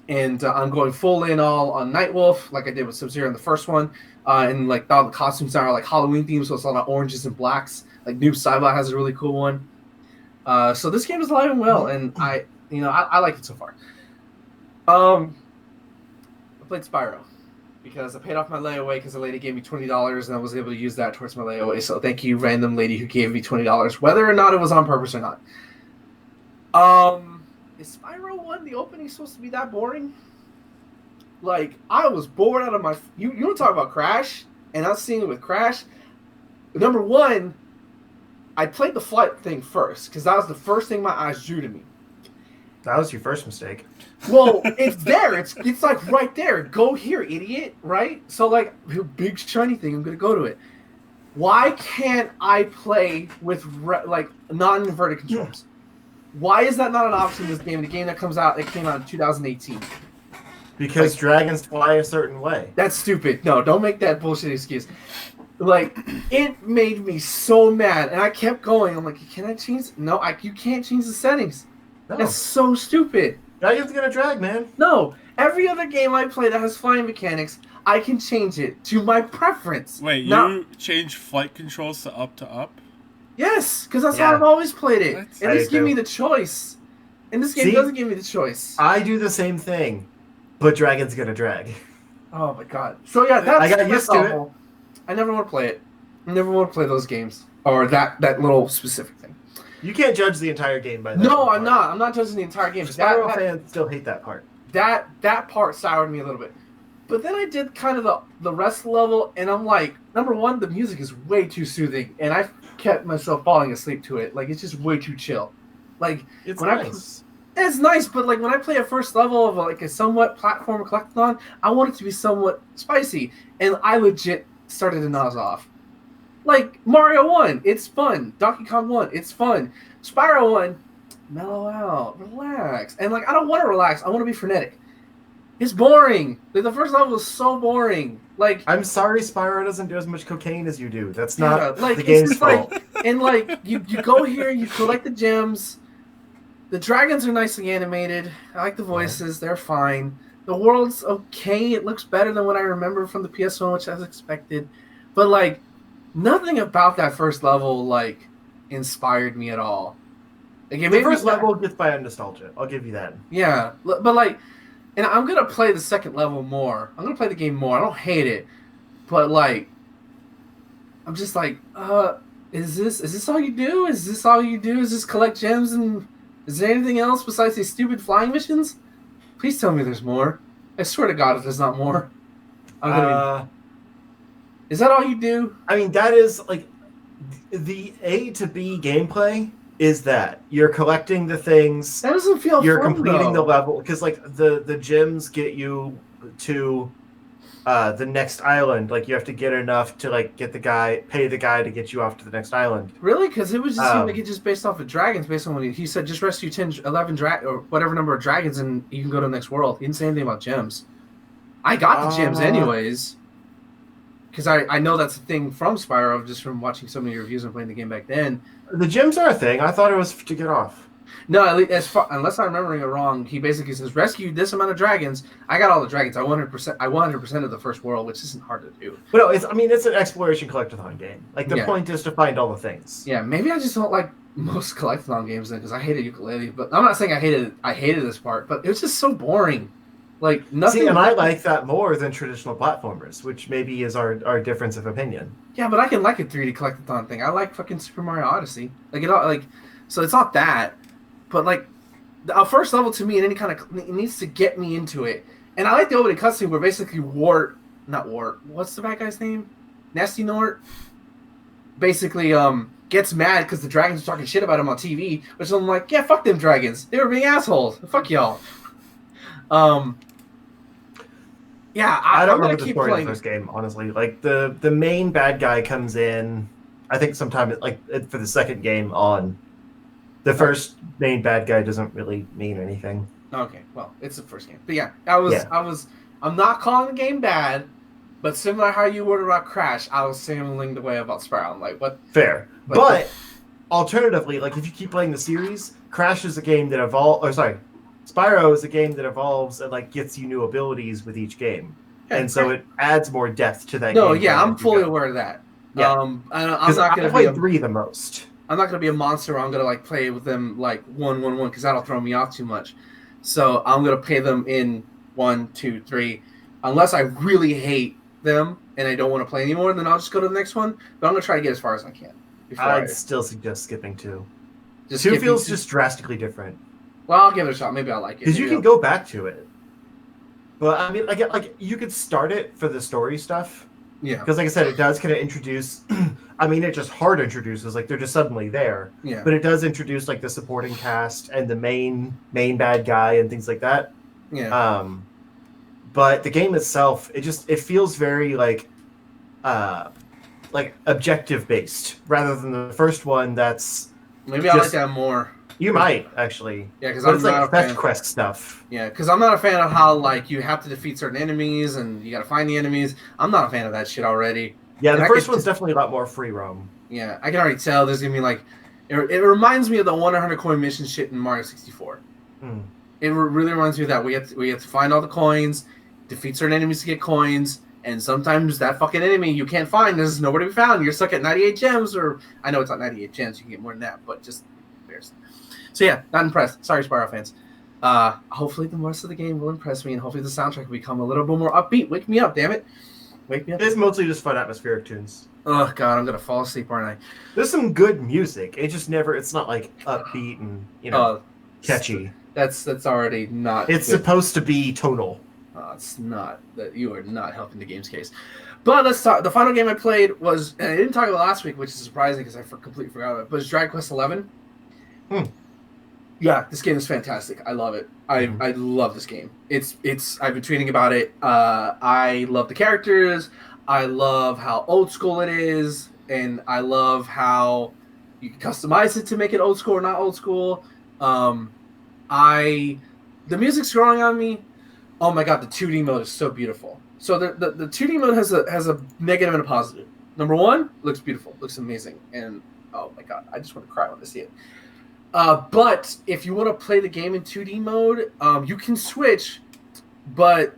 and I'm going full in all on Nightwolf, like I did with Sub-Zero in the first one. And like all the costumes now are like Halloween themed, so it's a lot of oranges and blacks. Like Noob Saibot has a really cool one. So this game is alive and well, and I like it so far. I played Spyro because I paid off my layaway because the lady gave me $20 and I was able to use that towards my layaway. So thank you, random lady who gave me $20, whether or not it was on purpose or not. Is Spyro 1 the opening supposed to be that boring? Like I was bored out of my. You want to talk about Crash? And I was seeing it with Crash. Number one. I played the flight thing first because that was the first thing my eyes drew to me. That was your first mistake. Well, it's there. It's like right there. Go here, idiot. Right? So like big shiny thing. I'm gonna go to it. Why can't I play with like non-inverted controls? Why is that not an option in this game? The game that came out in 2018. Because dragons fly a certain way. That's stupid. No, don't make that bullshit excuse. Like, it made me so mad, and I kept going. I'm like, can I change? No, you can't change the settings. No. That's so stupid. Dragon's gonna drag, man. No, every other game I play that has flying mechanics, I can change it to my preference. Wait, you change flight controls to up? Yes, because that's how I've always played it. What? At least give me the choice. And this game See? doesn't give me the choice. I do the same thing, but Dragon's gonna drag. Oh my god. So yeah, that's I got used to it. I never want to play it. I never want to play those games. Or that little specific thing. You can't judge the entire game by that. No, I'm not. I'm not judging the entire game. Spyro fans still hate that part. That part soured me a little bit. But then I did kind of the rest of the level, and I'm like, number one, the music is way too soothing, and I kept myself falling asleep to it. Like, it's just way too chill. Like, It's when nice. it's nice, but like when I play a first level of like a somewhat platform collectathon, I want it to be somewhat spicy, and I legit started to nod off. Like Mario 1, it's fun. Donkey Kong 1, it's fun. Spyro 1, mellow out, relax. And like I don't want to relax, I want to be frenetic. It's boring. Like, the first level is so boring. Like I'm sorry Spyro doesn't do as much cocaine as you do. That's not like, the game's just fault. like, and like you go here, you collect the gems. The dragons are nicely animated. I like the voices, they're fine. The world's okay. It looks better than what I remember from the PS1, which I was expected. But like nothing about that first level like inspired me at all. Like, The first level gets by nostalgia. I'll give you that. yeah, but like, and I'm gonna play the second level more. I'm gonna play the game more. I don't hate it, but like, I'm just like, is this all you do? Is this all you do? Is just collect gems? And is there anything else besides these stupid flying missions? Please tell me there's more. I swear to God, if there's not more, I'm gonna be... Is that all you do? I mean, that is like the A to B gameplay. Is that you're collecting the things? That doesn't feel You're fun, completing though. the level because like the gems get you to the next island. Like you have to get enough to like pay the guy to get you off to the next island. Really? Because it was just seemed like it just based off of dragons. Based on when he said just rescue 10, 11 or whatever number of dragons, and you can go to the next world. He didn't say anything about gems. I got the gems anyways. Because I know that's a thing from Spyro, just from watching so many reviews and playing the game back then. The gems are a thing. I thought it was to get off. No, at least, unless I'm remembering it wrong, he basically says, rescue this amount of dragons. I got all the dragons. I 100% of the first world, which isn't hard to do. But no, it's an exploration collectathon game. Like the Yeah. point is to find all the things. Yeah, maybe I just don't like most collectathon games then, because I hated ukulele. But I'm not saying I hated this part, but it was just so boring. Like nothing. See, and I like that more than traditional platformers, which maybe is our difference of opinion. Yeah, but I can like a 3D collectathon thing. I like fucking Super Mario Odyssey. Like it all, like, so it's not that, but like, the first level to me in any kind of it needs to get me into it. And I like the opening cutscene where basically not Wart. What's the bad guy's name? Nasty Nort. Basically, gets mad because the dragons are talking shit about him on TV. Which I'm like, yeah, fuck them dragons. They were being assholes. Fuck y'all. Yeah, I don't I'm gonna remember the keep story of playing the first game, honestly. Like the main bad guy comes in, I think sometime for the second game on. The first main bad guy doesn't really mean anything. Okay, well, it's the first game, but yeah, I'm not calling the game bad, but similar how you were about Crash, I was sailing the way about Spyro. I'm like, what? Fair, but alternatively, like if you keep playing the series, Crash is a game that Spyro is a game that evolves and like gets you new abilities with each game, and so it adds more depth to that game. No, yeah, I'm fully aware of that. Yeah, I'm not gonna play 3 the most. I'm not gonna be a monster. I'm gonna like play with them like 1-1-1 because that'll throw me off too much. So I'm gonna play them in 1, 2, 3, unless I really hate them and I don't want to play anymore. Then I'll just go to the next one. But I'm gonna try to get as far as I can. I'd still suggest skipping 2. Just 2 feels just drastically different. Well, I'll give it a shot. Maybe I'll like it. Because you can go back to it. But I mean, like you could start it for the story stuff. Yeah. Because like I said, it does kind of introduce. I mean, it just hard introduces like they're just suddenly there. Yeah. But it does introduce like the supporting cast and the main bad guy and things like that. Yeah. But the game itself, it feels very like objective based rather than the first one. That's maybe I like that more. You might actually. Yeah, because it's like fetch quest stuff. Yeah, because I'm not a fan of how like you have to defeat certain enemies and you got to find the enemies. I'm not a fan of that shit already. Yeah, the first one's definitely a lot more free roam. Yeah, I can already tell there's gonna be like, it reminds me of the 100 coin mission shit in Mario 64. It really reminds me of that. We have to find all the coins, defeat certain enemies to get coins, and sometimes that fucking enemy you can't find. There's nobody to be found. You're stuck at 98 gems, or I know it's not 98 gems. You can get more than that, but just embarrassing. So yeah, not impressed. Sorry, Spyro fans. Hopefully the rest of the game will impress me, and hopefully the soundtrack will become a little bit more upbeat. Wake me up, damn it! Wake me up. It's mostly just fun atmospheric tunes. Oh god, I'm gonna fall asleep, aren't I? There's some good music. It's not like upbeat and catchy. That's already not. It's good. supposed to be tonal. It's not that you are not helping the game's case. But let's talk. The final game I played was, and I didn't talk about last week, which is surprising because I completely forgot about it. But it's Dragon Quest XI. Yeah, this game is fantastic. I love it. I love this game. It's. I've been tweeting about it. I love the characters. I love how old school it is, and I love how you can customize it to make it old school or not old school. The music's growing on me. Oh my god, the 2D mode is so beautiful. So the 2D mode has a negative and a positive. Number one, looks beautiful, looks amazing, and oh my god, I just want to cry when I see it. But if you want to play the game in 2D mode, you can switch. But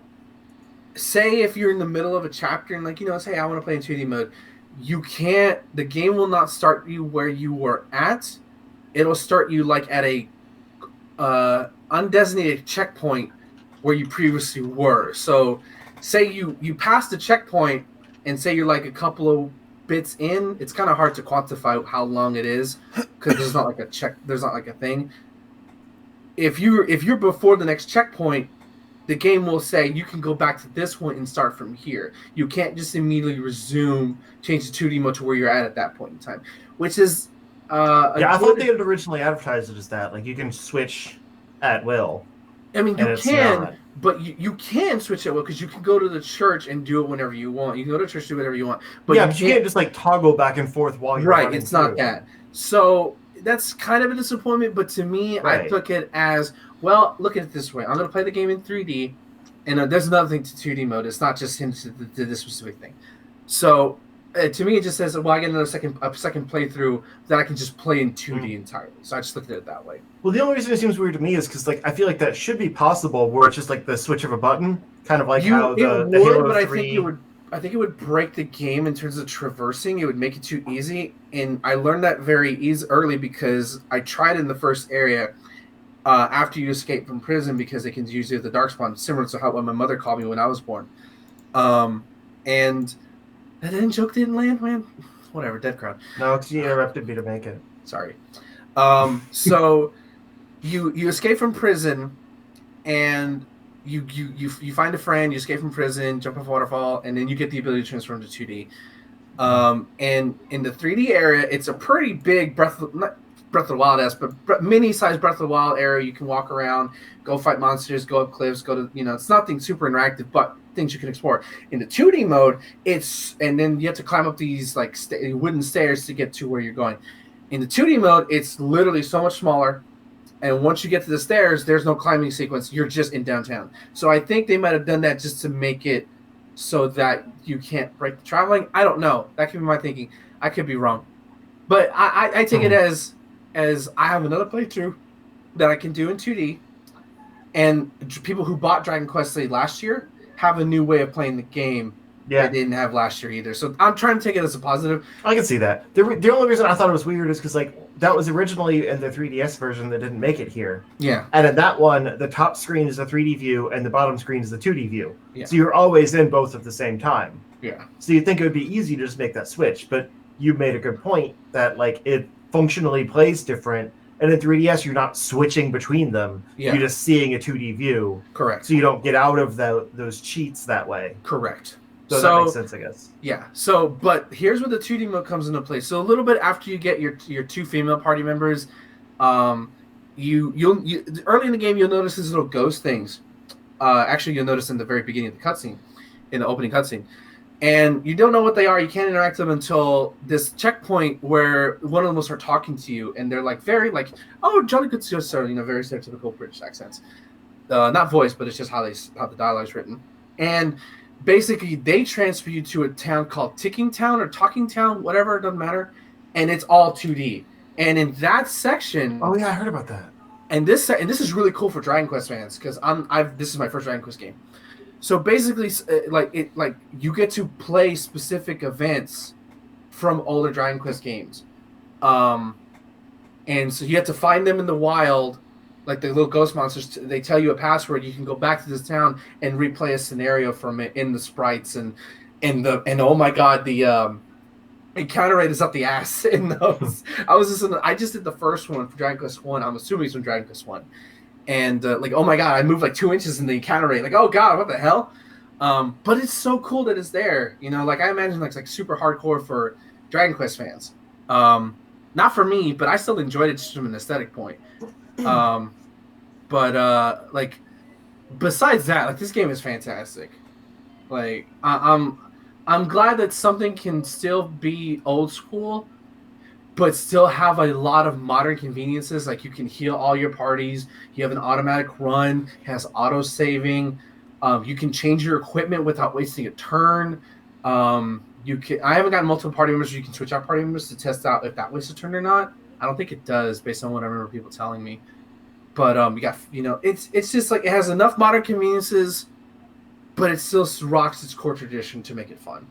say if you're in the middle of a chapter and say I want to play in 2D mode, you can't. The game will not start you where you were at. It'll start you like at a undesignated checkpoint where you previously were. So say you pass the checkpoint and say you're like a couple of bits in. It's kind of hard to quantify how long it is because there's not like a thing. If you're before the next checkpoint, the game will say you can go back to this point and start from here. You can't just immediately change the 2D mode to where you're at that point in time, which is I thought they had originally advertised it as that. Like you can switch at will. I mean, you can, but you can switch at will because you can go to the church and do it whenever you want. You can go to church, do whatever you want. But you can't just like toggle back and forth while you're right. It's not that. So that's kind of a disappointment. But to me, I took it as, well, look at it this way. I'm going to play the game in 3D, and there's another thing to 2D mode. It's not just into this specific thing. So to me, it just says, well, I get a second playthrough that I can just play in 2D entirely. So I just looked at it that way. Well, the only reason it seems weird to me is because I feel like that should be possible, where it's just like the switch of a button, kind of like how the Halo 3... I think it would break the game in terms of traversing. It would make it too easy, and I learned that very early because I tried in the first area after you escape from prison because they can use the Darkspawn, similar to how my mother called me when I was born, and. That joke didn't land, man. Whatever, dead crowd. No, because you interrupted me to make it. Sorry. So you escape from prison, and you find a friend. You escape from prison, jump off a waterfall, and then you get the ability to transform to 2D. And in the 3D area, it's a pretty big not Breath of the Wild-esque, but mini-sized Breath of the Wild area. You can walk around, go fight monsters, go up cliffs, go to it's nothing super interactive, but things you can explore. In the 2D mode, and then you have to climb up these like wooden stairs to get to where you're going. In the 2D mode, it's literally so much smaller, and once you get to the stairs, there's no climbing sequence. You're just in downtown. So I think they might have done that just to make it so that you can't break the traveling. I don't know. That could be my thinking. I could be wrong, but I take it as I have another playthrough that I can do in 2D, and people who bought Dragon Quest last year have a new way of playing the game that they didn't have last year either. So I'm trying to take it as a positive. I can see that. The only reason I thought it was weird is because that was originally in the 3DS version that didn't make it here. Yeah. And in that one, the top screen is the 3D view and the bottom screen is the 2D view. Yeah. So you're always in both at the same time. Yeah. So you'd think it would be easy to just make that switch, but you made a good point that it functionally plays different. And in 3DS, you're not switching between them. Yeah. You're just seeing a 2D view. Correct. So you don't get out of those cheats that way. Correct. So that makes sense, I guess. Yeah. So, but here's where the 2D mode comes into play. So a little bit after you get your two female party members, you early in the game you'll notice these little ghost things. Actually, you'll notice in the very beginning of the cutscene, in the opening cutscene. And you don't know what they are. You can't interact with them until this checkpoint where one of them will start talking to you, and they're very oh, jolly good sir, very stereotypical British accents. Not voice, but it's just how the dialogue is written. And basically, they transfer you to a town called Ticking Town or Talking Town, whatever, it doesn't matter. And it's all 2D. And in that section, oh yeah, I heard about that. And this is really cool for Dragon Quest fans because this is my first Dragon Quest game. So basically, you get to play specific events from older Dragon Quest games. and so you have to find them in the wild, like the little ghost monsters. They tell you a password. You can go back to this town and replay a scenario from it in the sprites and oh my god, the encounter rate is up the ass in those. I just did the first one for Dragon Quest One. I'm assuming it's from Dragon Quest One, and like oh my god, I moved like 2 inches in the encounter rate. Like oh god, what the hell? But it's so cool that it's there. You know, like I imagine like super hardcore for Dragon Quest fans. Not for me, but I still enjoyed it just from an aesthetic point. Like besides that, like this game is fantastic. Like I'm glad that something can still be old school, but still have a lot of modern conveniences. Like you can heal all your parties. You have an automatic run. It has auto saving. You can change your equipment without wasting a turn. I haven't gotten multiple party members. You can switch out party members to test out if that wastes a turn or not. I don't think it does, based on what I remember people telling me. But it's just like it has enough modern conveniences, but it still rocks its core tradition to make it fun.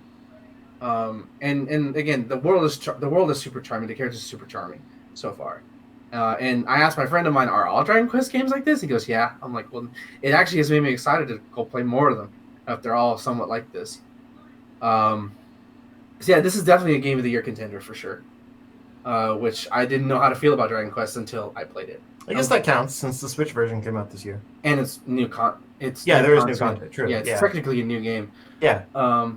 And again, the world is super charming. The characters are super charming so far. And I asked my friend of mine, are all Dragon Quest games like this? He goes, yeah. I'm like, well, it actually has made me excited to go play more of them if they're all somewhat like this. So yeah, this is definitely a Game of the Year contender for sure. Which I didn't know how to feel about Dragon Quest until I played it. I guess that counts since the Switch version came out this year. And it's new there is new content. True. Yeah, it's technically a new game. Yeah.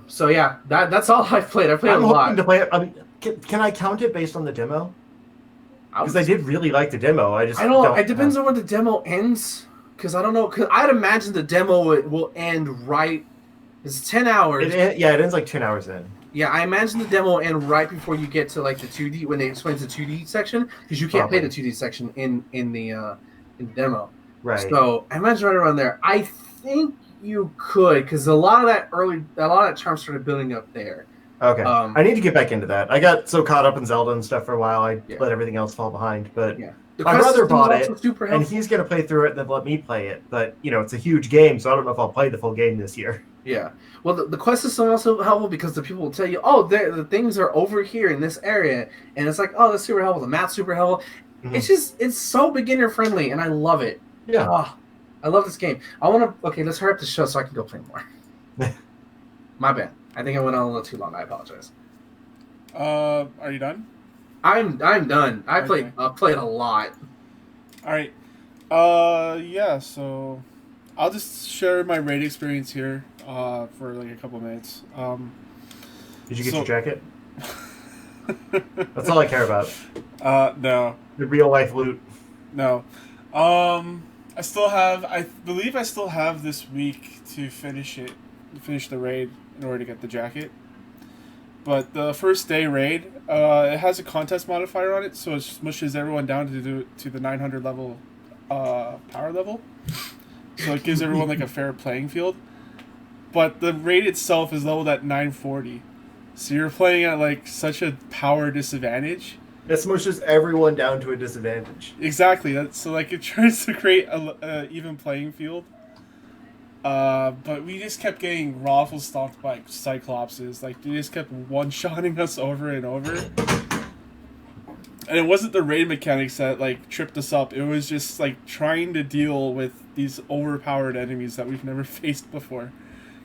So yeah, that's all I've played. I played a lot. I'm hoping to play it. I mean, can I count it based on the demo? Because I did really like the demo. I don't. It depends on where the demo ends. Because I don't know. Because I'd imagine the demo will end right. It's 10 hours. It ends like 10 hours in. Yeah, I imagine the demo will end right before you get to like the 2D when they explain the 2D section, because you can't play the 2D section in the demo. Right. So I imagine right around there. I think you could, because a lot of that charm started building up there. Okay. I need to get back into that. I got so caught up in Zelda and stuff for a while, I let everything else fall behind. But my brother bought it, and he's going to play through it and then let me play it. But, it's a huge game, so I don't know if I'll play the full game this year. Yeah. Well, the quest system also helpful because the people will tell you, oh, the things are over here in this area. And it's like, oh, that's super helpful. The map's super helpful. Mm-hmm. It's so beginner friendly, and I love it. Yeah. Oh, I love this game. Let's hurry up the show so I can go play more. My bad. I think I went on a little too long. I apologize. Are you done? I'm done. I played a lot. All right. Yeah, so I'll just share my raid experience here for like a couple minutes. Did you get your jacket? That's all I care about. No. The real life loot. No. I believe I still have this week to finish the raid in order to get the jacket. But the first day raid, it has a contest modifier on it, so it smushes everyone down to the 900 level power level. So it gives everyone like a fair playing field. But the raid itself is leveled at 940. So you're playing at like such a power disadvantage. It smushes everyone down to a disadvantage. Exactly. So like it tries to create a even playing field. But we just kept getting raffle stomped by Cyclopses. Like they just kept one-shotting us over and over. And it wasn't the raid mechanics that like tripped us up. It was just like trying to deal with these overpowered enemies that we've never faced before.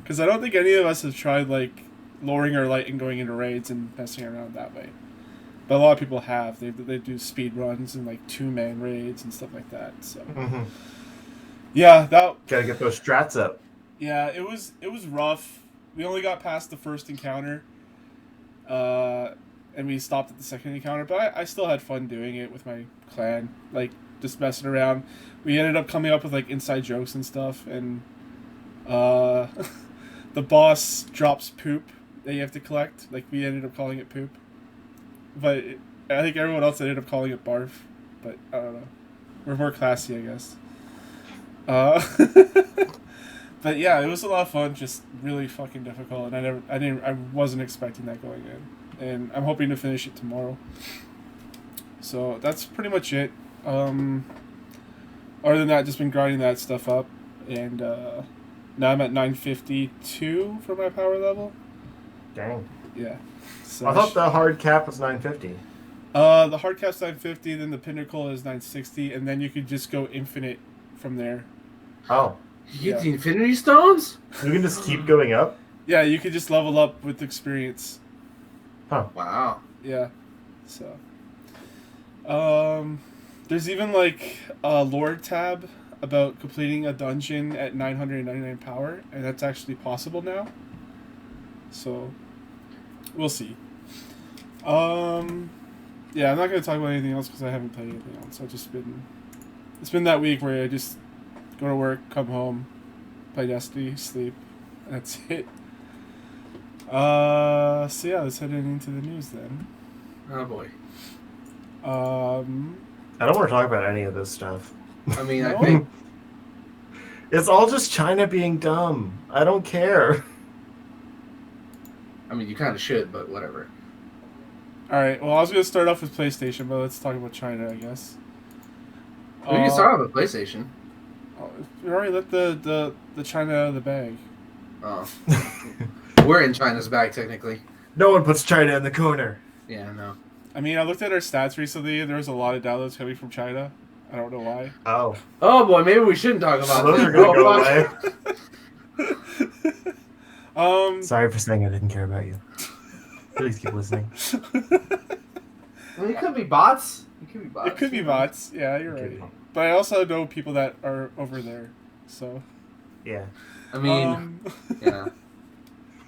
Because I don't think any of us have tried like lowering our light and going into raids and messing around that way. But a lot of people have. They do speed runs and like 2-man raids and stuff like that. So yeah, that gotta get those strats up. Yeah, it was rough. We only got past the first encounter, and we stopped at the second encounter. But I still had fun doing it with my clan, like just messing around. We ended up coming up with like inside jokes and stuff, and the boss drops poop that you have to collect. Like we ended up calling it poop, but I think everyone else ended up calling it barf. But I don't know. We're more classy, I guess. But yeah, it was a lot of fun. Just really fucking difficult, and I wasn't expecting that going in, and I'm hoping to finish it tomorrow. So that's pretty much it. Other than that, just been grinding that stuff up, and now I'm at 952 for my power level. Dang. Yeah. So I thought the hard cap was 950. The hardcap's 950, then the pinnacle is 960, and then you could just go infinite from there. Oh, You get the Infinity Stones? you can just keep going up. Yeah, you could just level up with experience. Huh. Wow. Yeah. So. There's even like a lore tab about completing a dungeon at 999 power, and that's actually possible now. So, we'll see. Yeah, I'm not gonna talk about anything else because I haven't played anything else. It's been that week where I just go to work, come home, play Destiny, sleep, and that's it. So yeah, let's head into the news then. Oh boy. I don't want to talk about any of this stuff. I mean, No? I think It's all just China being dumb. I don't care. you kind of should, but whatever. All right. Well, I was gonna start off with PlayStation, but let's talk about China, I guess. We can start with PlayStation. We already let the China out of the bag. Oh. We're in China's bag, technically. No one puts China in the corner. Yeah, no. I mean, I looked at our stats recently, and there was a lot of downloads coming from China. I don't know why. Oh. Oh boy, maybe we shouldn't talk about Those this. are going to go Oh, away. Sorry for saying I didn't care about you. Please keep listening. Well, it could be bots. It could be bots. It could be bots. Yeah, you're right. But I also know people that are over there, so. Yeah. I mean, yeah.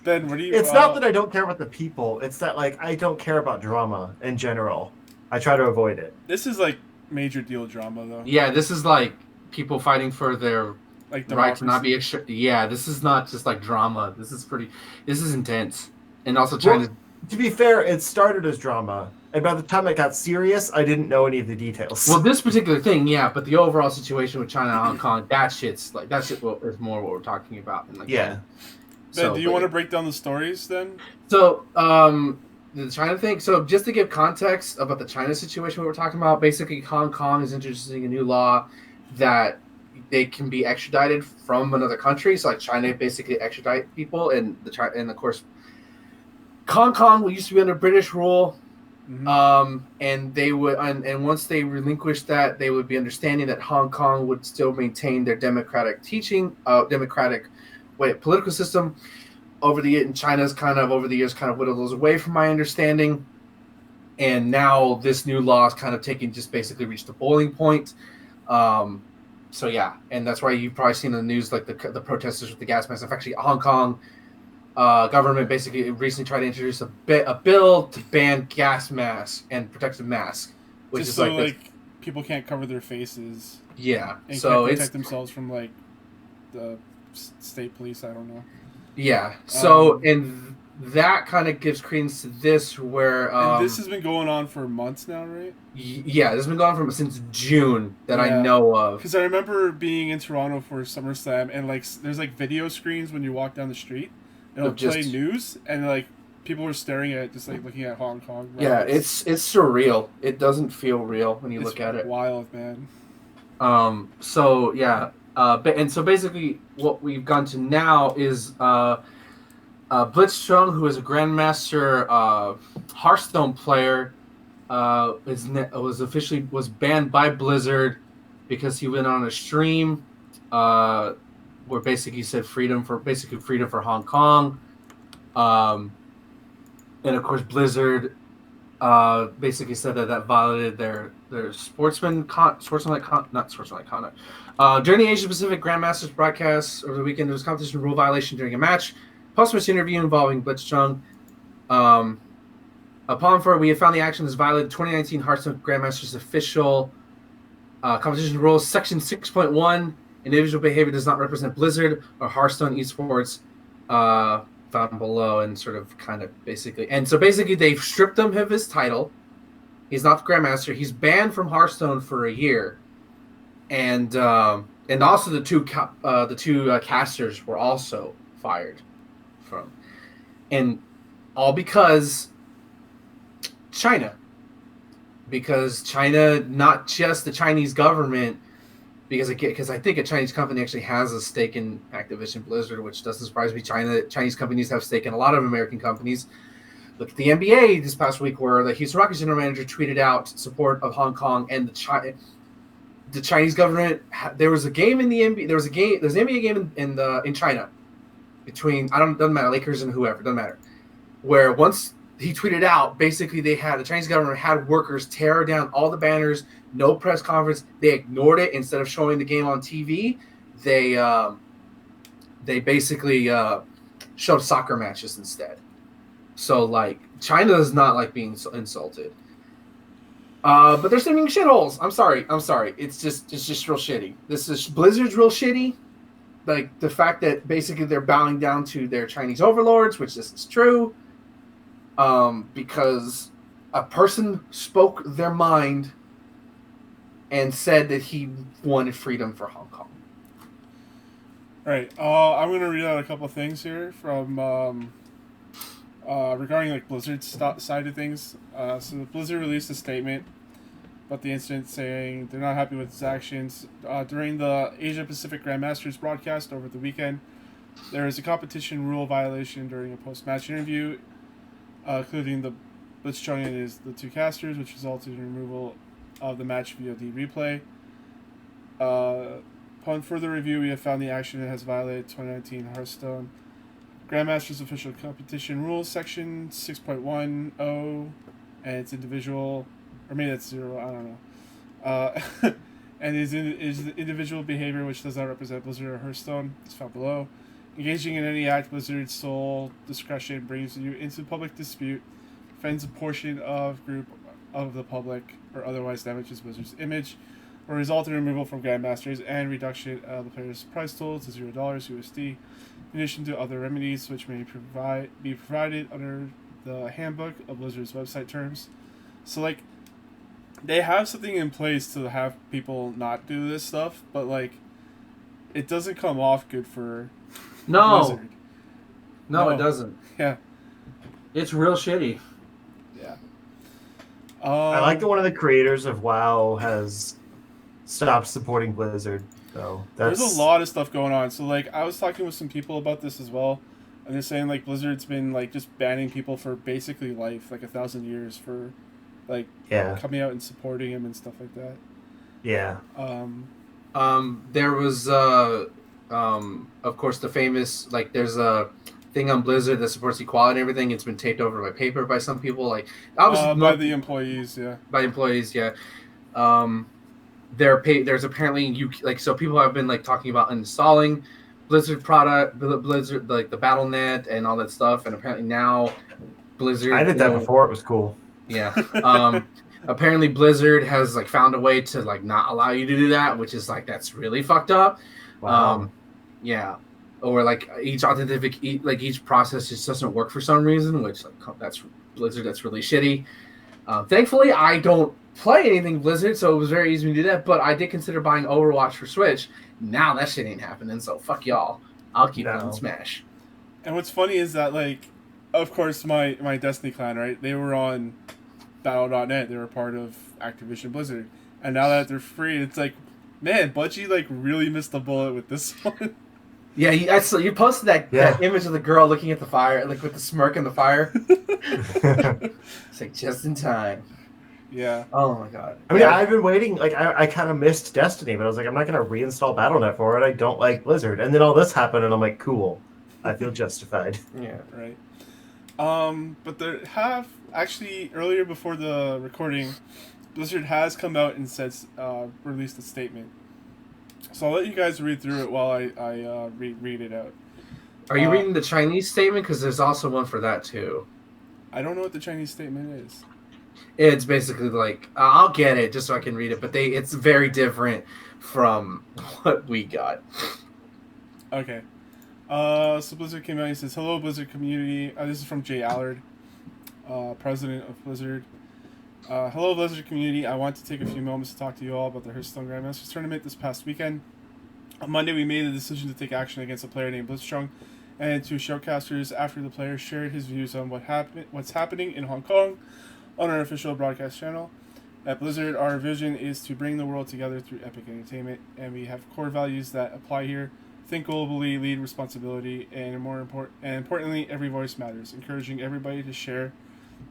Ben, what do you? It's not that I don't care about the people. It's that, like, I don't care about drama in general. I try to avoid it. This is like major deal drama, though. Yeah, this is like people fighting for their Like right to not be democracy. Yeah, this is not just like drama. This is intense. And also China. Well, to be fair, it started as drama. And by the time it got serious, I didn't know any of the details. Well, this particular thing, yeah, but the overall situation with China and Hong Kong, that shit is more what we're talking about. And like, yeah. Ben, do you want to break down the stories then? So, the China thing. So, just to give context about the China situation we were talking about, basically, Hong Kong is introducing a new law that they can be extradited from another country. So, like, China basically extradite people, and of course, Hong Kong used to be under British rule. Mm-hmm. And they would, and once they relinquished that, they would be understanding that Hong Kong would still maintain their democratic political system. And China's over the years whittled those away, from my understanding. And now this new law is just basically reached a boiling point. So yeah, and that's why you've probably seen in the news like the protesters with the gas masks. Actually, Hong Kong government basically recently tried to introduce a bill to ban gas masks and protective masks, which Just is so people can't cover their faces. Yeah, And so can't it's protect themselves from like the state police. I don't know. yeah. So and that kind of gives credence to this, where and this has been going on for months now, right? Yeah, this has been going on since June that I Yeah. know of. Because I remember being in Toronto for SummerSlam, and like there's like video screens when you walk down the street. It'll play news, and like people were staring at it, just like looking at Hong Kong. Right? Yeah, it's surreal. It doesn't feel real when you look at it. Wild, man. So yeah. And so basically, what we've gone to now is Blitzchuing, who is a Grandmaster Hearthstone player, was banned by Blizzard because he went on a stream where basically he said freedom for Hong Kong, and of course Blizzard basically said that violated their sportsmanlike conduct. During the Asia Pacific Grandmasters broadcast over the weekend, there was a competition rule violation during a match. Post-match interview involving Blitzchuing. We have found the action has violated 2019 Hearthstone Grandmasters official competition rules, section 6.1. Individual behavior does not represent Blizzard or Hearthstone esports. Found below, and basically they've stripped him of his title. He's not the Grandmaster. He's banned from Hearthstone for a year, and also the two casters were also fired from, and all because China, not just the Chinese government. Because I think a Chinese company actually has a stake in Activision Blizzard, which doesn't surprise me. Chinese companies have stake in a lot of American companies. Look at the NBA this past week, where the Houston Rockets general manager tweeted out support of Hong Kong and the Chinese government. There was a game in the NBA. There's an NBA game in China between doesn't matter, Lakers and whoever, doesn't matter. Where once he tweeted out, basically the Chinese government had workers tear down all the banners, no press conference. They ignored it. Instead of showing the game on TV, they basically showed soccer matches instead. So like China does not like being insulted. But they're sending shitholes. I'm sorry. It's just real shitty. Blizzard's real shitty. Like the fact that basically they're bowing down to their Chinese overlords, which this is true. Because a person spoke their mind and said that he wanted freedom for Hong Kong. Right. I'm going to read out a couple of things here from regarding like Blizzard's side of things. So Blizzard released a statement about the incident, saying they're not happy with his actions. During the Asia Pacific Grandmasters broadcast over the weekend, there was a competition rule violation during a post-match interview, including the Blitzchuing and the two casters, which resulted in removal of the match VOD replay. Upon further review, we have found the action has violated 2019 Hearthstone Grandmasters official competition rules section 6.10, and it's individual, or maybe that's 0, I don't know. And is individual behavior which does not represent Blizzard or Hearthstone is found below. Engaging in any act Blizzard's sole discretion brings you into public dispute, offends a portion of group of the public, or otherwise damages Blizzard's image, or result in removal from Grandmasters and reduction of the player's prize total to $0 USD, in addition to other remedies which may be provided under the handbook of Blizzard's website terms. So, like, they have something in place to have people not do this stuff, but, like, it doesn't come off good for Blizzard. No, it doesn't. Yeah. It's real shitty. Yeah. I like that one of the creators of WoW has stopped supporting Blizzard, though. There's a lot of stuff going on. So, like, I was talking with some people about this as well, and they're saying, like, Blizzard's been, like, just banning people for basically life, like 1,000 years for, like, coming out and supporting him and stuff like that. Yeah. There was, of course, the famous, like, there's a thing on Blizzard that supports equality and everything. It's been taped over by paper by some people, like, by the employees, yeah. By employees, yeah. There's apparently so people have been like talking about installing Blizzard product, Blizzard, like the BattleNet and all that stuff, and apparently now Blizzard. I did that before; it was cool. Yeah. Apparently Blizzard has like found a way to like not allow you to do that, which is like that's really fucked up. Wow. Yeah. Or like each process just doesn't work for some reason, which that's Blizzard. That's really shitty. Thankfully, I don't play anything Blizzard, so it was very easy to do that. But I did consider buying Overwatch for Switch. Now that shit ain't happening, so fuck y'all. I'll keep playing Smash. And what's funny is that, like, of course, my Destiny clan, right? They were on Battle.net. They were part of Activision Blizzard, and now that they're free, it's like, man, Bungie like really missed the bullet with this one. Yeah, you posted that image of the girl looking at the fire, like with the smirk in the fire. It's like just in time. Yeah. Oh my god. I mean, I've been waiting. Like, I kind of missed Destiny, but I was like, I'm not going to reinstall Battle.net for it. I don't like Blizzard. And then all this happened, and I'm like, cool. I feel justified. Yeah. Right. But there have actually earlier before the recording, Blizzard has come out and released a statement. So I'll let you guys read through it while I read it out. Are you reading the Chinese statement? Because there's also one for that too. I don't know what the Chinese statement is. It's basically like I'll get it just so I can read it, but it's very different from what we got. Okay. So Blizzard came out and says, "Hello, Blizzard community." This is from Jay Allard, president of Blizzard. Hello, Blizzard community. I want to take a few moments to talk to you all about the Hearthstone Grandmasters tournament this past weekend. On Monday, we made the decision to take action against a player named Blitzchuing and two shoutcasters after the player shared his views on what's happening in Hong Kong on our official broadcast channel. At Blizzard, our vision is to bring the world together through epic entertainment, and we have core values that apply here. Think globally, lead responsibility, and importantly, every voice matters, encouraging everybody to share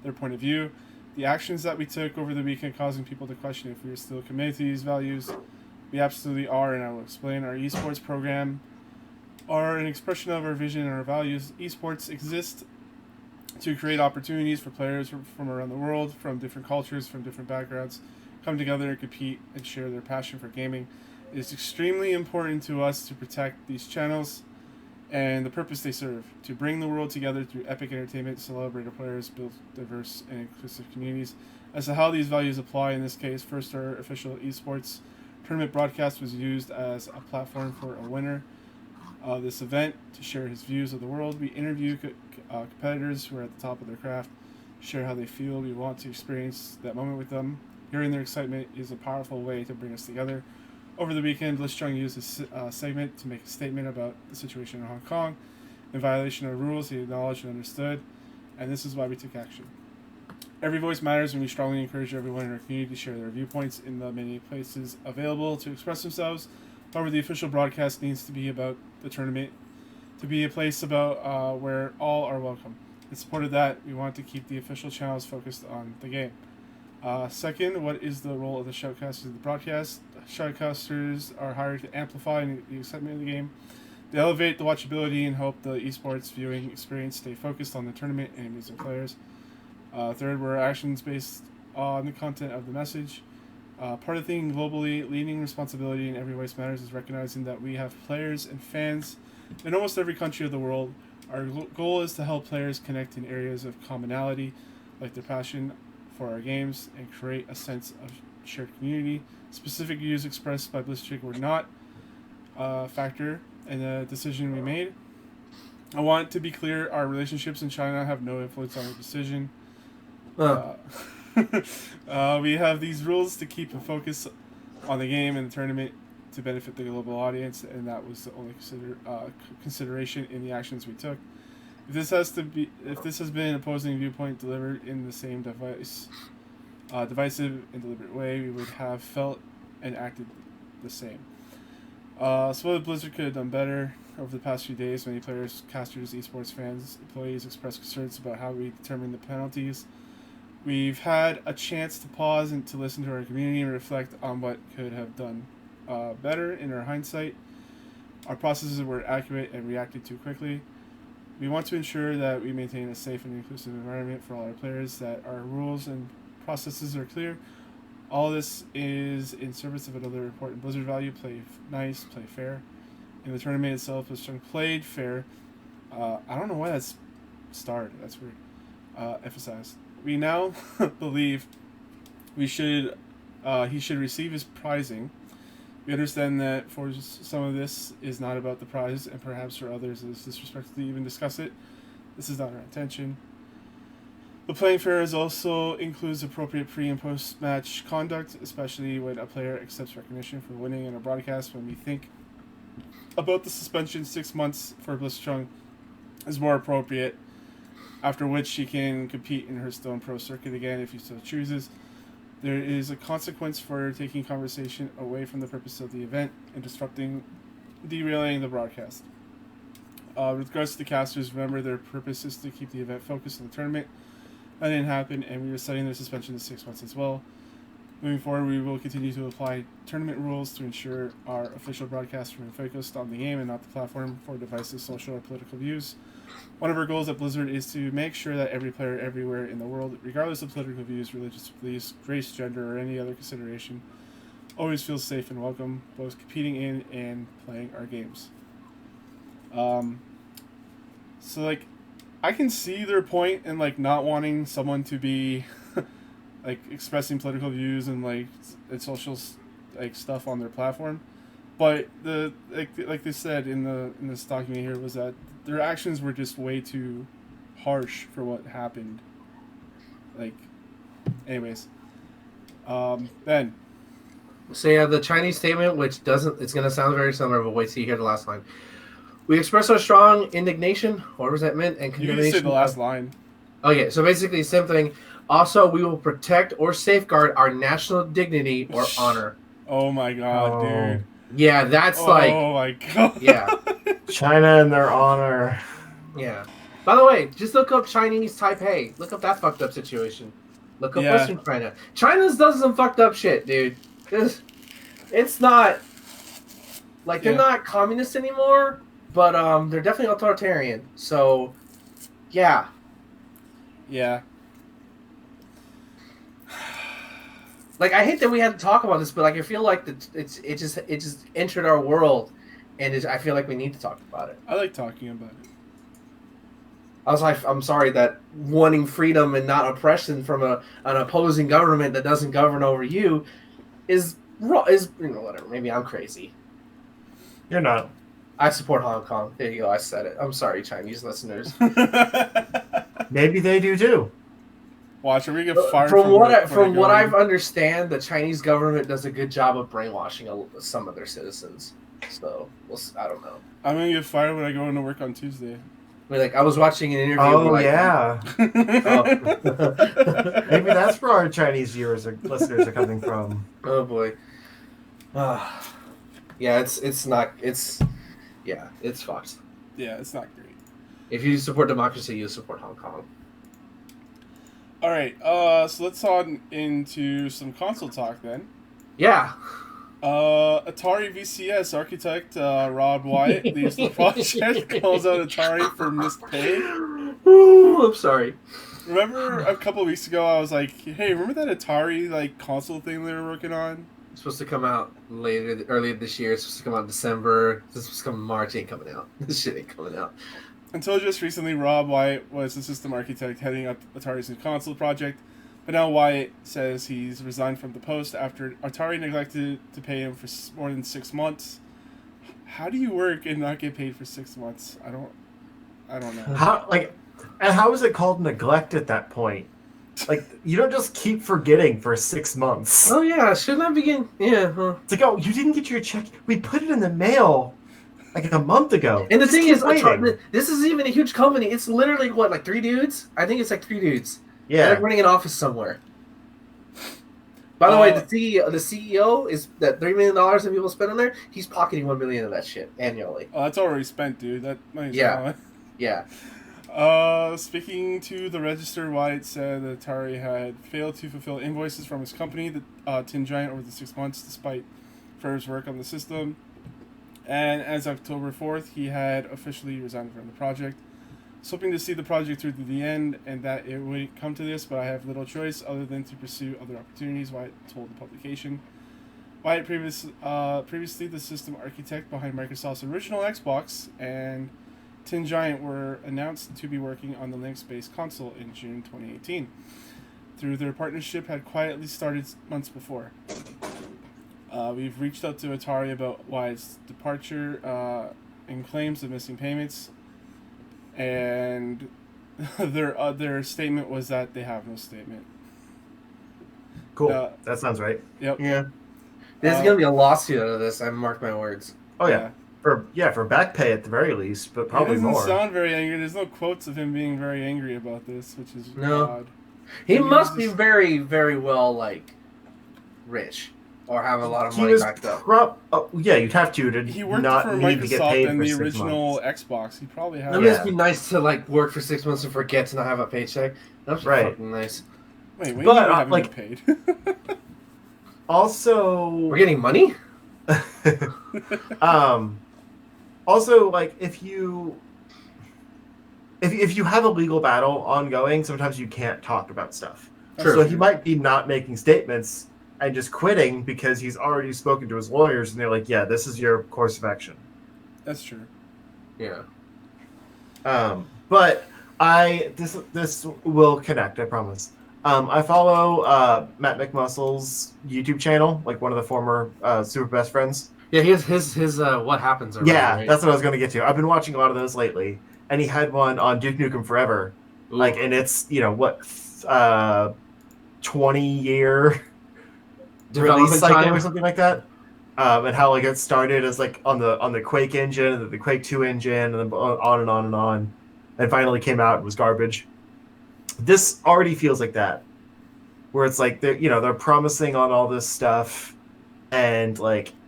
their point of view. The actions that we took over the weekend causing people to question if we are still committed to these values. We absolutely are, and I will explain. Our esports program are an expression of our vision and our values. Esports exist to create opportunities for players from around the world, from different cultures, from different backgrounds, come together and compete and share their passion for gaming. It is extremely important to us to protect these channels and the purpose they serve, to bring the world together through epic entertainment, celebrate our players, build diverse and inclusive communities. As to how these values apply in this case, first, our official esports tournament broadcast was used as a platform for a winner of this event to share his views of the world. We interview competitors who are at the top of their craft, share how they feel. We want to experience that moment with them. Hearing their excitement is a powerful way to bring us together. Over the weekend, Blitzchuing used this segment to make a statement about the situation in Hong Kong. In violation of rules, he acknowledged and understood, and this is why we took action. Every voice matters, and we strongly encourage everyone in our community to share their viewpoints in the many places available to express themselves. However, the official broadcast needs to be about the tournament, to be a place about where all are welcome. In support of that, we want to keep the official channels focused on the game. Second, what is the role of the shoutcasters in the broadcast? Shoutcasters are hired to amplify the excitement of the game. They elevate the watchability and help the esports viewing experience stay focused on the tournament and amusing players. Third, we're actions based on the content of the message. Part of thinking globally, leading responsibility in every voice matters is recognizing that we have players and fans in almost every country of the world. Our goal is to help players connect in areas of commonality, like their passion for our games, and create a sense of shared community. Specific views expressed by Blitzchuing were not a factor in the decision we made. I want to be clear, our relationships in China have no influence on the decision. We have these rules to keep a focus on the game and the tournament to benefit the global audience, and that was the only consideration in the actions we took. If this has been opposing viewpoint delivered in the same divisive and deliberate way, we would have felt and acted the same. So what Blizzard could have done better. Over the past few days, many players, casters, esports fans, employees expressed concerns about how we determine the penalties. We've had a chance to pause and to listen to our community and reflect on what could have done better in our hindsight. Our processes were accurate and reacted too quickly. We want to ensure that we maintain a safe and inclusive environment for all our players, that our rules and processes are clear. All this is in service of another important Blizzard value: play nice, play fair. In the tournament itself, Blizzard played fair. I don't know why that's starred. That's weird. Emphasized. We now believe he should receive his prizing. We understand that for some of this is not about the prize, and perhaps for others it is disrespectful to even discuss it. This is not our intention. The playing fair also includes appropriate pre- and post-match conduct, especially when a player accepts recognition for winning in a broadcast. When we think about the suspension, 6 months for Blitzchuing is more appropriate, after which she can compete in Hearthstone Pro Circuit again if he so chooses. There is a consequence for taking conversation away from the purpose of the event and derailing the broadcast. With regards to the casters, remember their purpose is to keep the event focused on the tournament. That didn't happen, and we are setting their suspension to 6 months as well. Moving forward, we will continue to apply tournament rules to ensure our official broadcasts remain focused on the game and not the platform for divisive social or political views. One of our goals at Blizzard is to make sure that every player everywhere in the world, regardless of political views, religious beliefs, race, gender, or any other consideration, always feels safe and welcome, both competing in and playing our games. So, like, I can see their point in, like, not wanting someone to be, like, expressing political views and, like, and social, like, stuff on their platform. But like they said in this document here, was that their actions were just way too harsh for what happened. Like, anyways, Ben. So yeah, the Chinese statement, which it's going to sound very similar, but wait till you hear the last line. We express our strong indignation or resentment and condemnation. You can say the last line. Okay, so basically, same thing. Also, we will protect or safeguard our national dignity or honor. Oh my god, dude. Yeah, that's like. Oh my god. Yeah. China and their honor. Yeah. By the way, just look up Chinese Taipei. Look up that fucked up situation. Look up Western China. China's does some fucked up shit, dude. It's not like they're not communist anymore, but they're definitely authoritarian. So, yeah. Yeah. Like, I hate that we had to talk about this, but like I feel like it just entered our world, and I feel like we need to talk about it. I like talking about it. I was like, I'm sorry that wanting freedom and not oppression from an opposing government that doesn't govern over you is whatever. Maybe I'm crazy. You're not. I support Hong Kong. There you go. I said it. I'm sorry, Chinese listeners. Maybe they do too. Watch, are we get fired from what I've understand, the Chinese government does a good job of brainwashing some of their citizens. So I don't know. I'm gonna get fired when I go into work on Tuesday. I was watching an interview. Oh yeah. Maybe that's where our Chinese viewers or listeners are coming from. Oh boy. Yeah, it's fucked. Yeah, it's not great. If you support democracy, you support Hong Kong. All right, so let's on into some console talk then. Yeah. Atari VCS architect Rob Wyatt leaves the project, calls out Atari for missed pay. Ooh, I'm sorry. Remember a couple weeks ago I was like, hey, remember that Atari console thing they were working on? It's supposed to come out earlier this year. It's supposed to come out in December. It's supposed to come in March. Ain't coming out. This shit ain't coming out. Until just recently, Rob Wyatt was the system architect heading up Atari's new console project. But now Wyatt says he's resigned from the post after Atari neglected to pay him for more than 6 months. How do you work and not get paid for 6 months? I don't know. How is it called neglect at that point? You don't just keep forgetting for 6 months. Oh yeah, shouldn't I begin? Yeah. Huh. It's like, oh, you didn't get your check. We put it in the mail a month ago. And the thing is, this is even a huge company. It's literally 3 dudes? I think it's 3 dudes. Yeah. They're running an office somewhere. By the way, the CEO is that $3 million that people spend on there. He's pocketing $1 million of that shit annually. Oh, that's already spent, dude. That money's gone. Yeah. Speaking to the Register, Wyatt said that Atari had failed to fulfill invoices from his company, the Tin Giant, over the 6 months, despite firm's work on the system. And as of October 4th, he had officially resigned from the project. I was hoping to see the project through to the end and that it wouldn't come to this, but I have little choice other than to pursue other opportunities, Wyatt told the publication. Wyatt, previously the system architect behind Microsoft's original Xbox and Tin Giant, were announced to be working on the Lynx-based console in June 2018. Through their partnership had quietly started months before. We've reached out to Atari about Wyatt's departure and claims of missing payments. And their statement was that they have no statement. Cool. That sounds right. Yep. Yeah. There's gonna be a lawsuit out of this. I mark my words. Oh yeah. For back pay at the very least, but probably more. He doesn't sound very angry. There's no quotes of him being very angry about this, which is odd. He must be very, very well rich. Or have a lot of money backed up. Yeah, you'd have to he worked not for need to get paid Microsoft and for the 6 original months. Xbox. He probably had. It must be nice to work for 6 months and forget to not have a paycheck. That's fucking nice. Wait, when are you having get paid? Also, we're getting money. Also, if you have a legal battle ongoing, sometimes you can't talk about stuff. True. So he might be not making statements and just quitting because he's already spoken to his lawyers and they're like, yeah, this is your course of action. That's true. Yeah. But this will connect, I promise. I follow Matt McMuscle's YouTube channel, one of the former Super Best Friends. Yeah, he has his What Happens. Right? That's what I was going to get to. I've been watching a lot of those lately, and he had one on Duke Nukem Forever. Ooh. And it's 20-year release cycle or something like that. And how it started as on the Quake engine, and the Quake 2 engine, and then on and on and on, and finally came out and was garbage. This already feels like that, where it's they're promising on all this stuff, and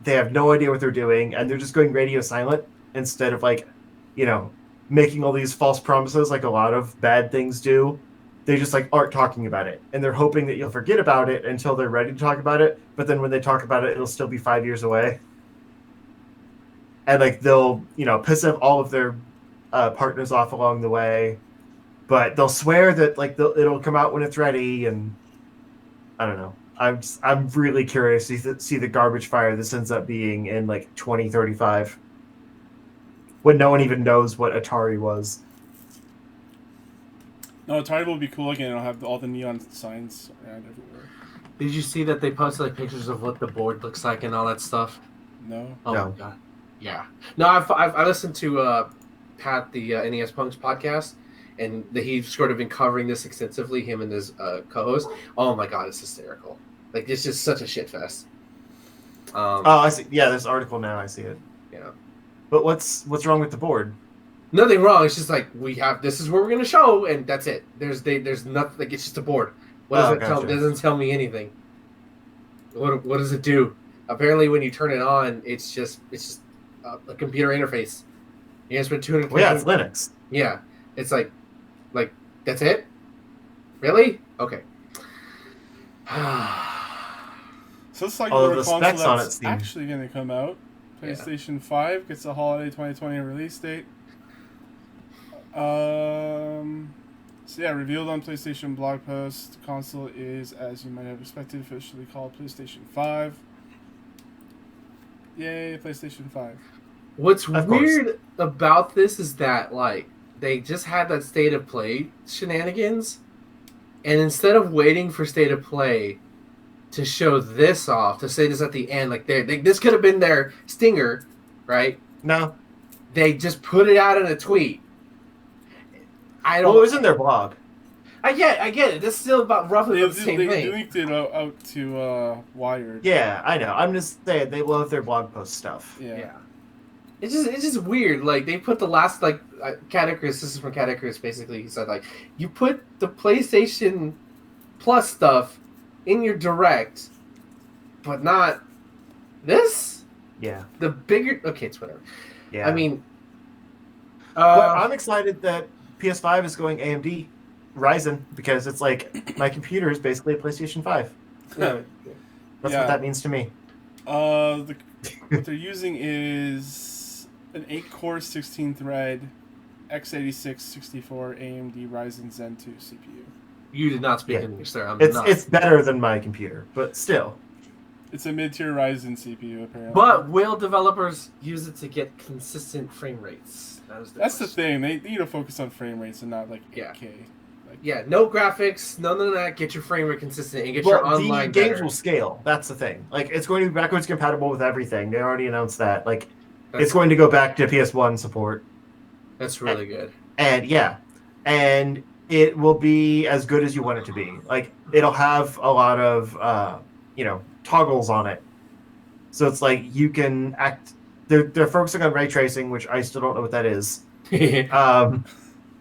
they have no idea what they're doing, and they're just going radio silent instead of making all these false promises like a lot of bad things do. They just like aren't talking about it, and they're hoping that you'll forget about it until they're ready to talk about it. But then when they talk about it, it'll still be 5 years away, and like they'll piss all of their partners off along the way. But they'll swear that like it'll come out when it's ready, and I don't know. I'm really curious to see the garbage fire this ends up being in like 2035, when no one even knows what Atari was. No, Atari will be cool again. It'll have all the neon signs around everywhere. Did you see that they posted like pictures of what the board looks like and all that stuff? No. Oh No. my god. Yeah. No, I listened to Pat the NES Punks podcast, and he's sort of been covering this extensively. Him and his co-host. Oh my god, it's hysterical. Like it's just such a shit fest. Oh, I see. Yeah, there's an article now. I see it. Yeah. But what's wrong with the board? Nothing wrong. It's just like this is what we're gonna show, and that's it. There's nothing. Like it's just a board. What does it tell? It doesn't tell me anything. What does it do? Apparently, when you turn it on, it's just a computer interface. You guys put $250. Well, yeah, it's Linux. Yeah, it's like that's it. Really? Okay. So it's like All the the console specs on that's it seem- actually going to come out. PlayStation 5 gets a holiday 2020 release date. So yeah, revealed on PlayStation blog post. The console is, as you might have expected, officially called PlayStation 5. Yay, PlayStation 5. What's weird about this is that like they just had that state of play shenanigans, and instead of waiting for state of play to show this off, to say this at the end, like this could have been their stinger, right? No. They just put it out in a tweet. I don't. Well, it was in their blog. I get it. It's still about roughly the same thing. They linked it out to Wired. Yeah, I know. I'm just saying they love their blog post stuff. Yeah. It's just weird. Like they put the last Catacris. This is from Catacris. Basically, he said like you put the PlayStation Plus stuff in your direct, but not this. Yeah. The bigger. Okay, it's whatever. Yeah. I mean, but I'm excited that PS5 is going AMD Ryzen because it's like my computer is basically a PlayStation 5. That's what that means to me. What they're using is an 8-core, 16-thread, x86 64 AMD Ryzen Zen 2 CPU. you did not speak English there. It's better than my computer, but still. It's a mid-tier Ryzen CPU, apparently. But will developers use it to get consistent frame rates? That's the thing. They need to focus on frame rates and not like 8K. Yeah, no graphics, none of that. Get your frame rate consistent and get your online the games better. will scale. That's the thing. Like it's going to be backwards compatible with everything. They already announced that. Like it's going to go back to PS1 support. That's really good. And it will be as good as you want it to be. Like it'll have a lot of toggles on it. So it's like you can act. They're focusing on ray tracing, which I still don't know what that is.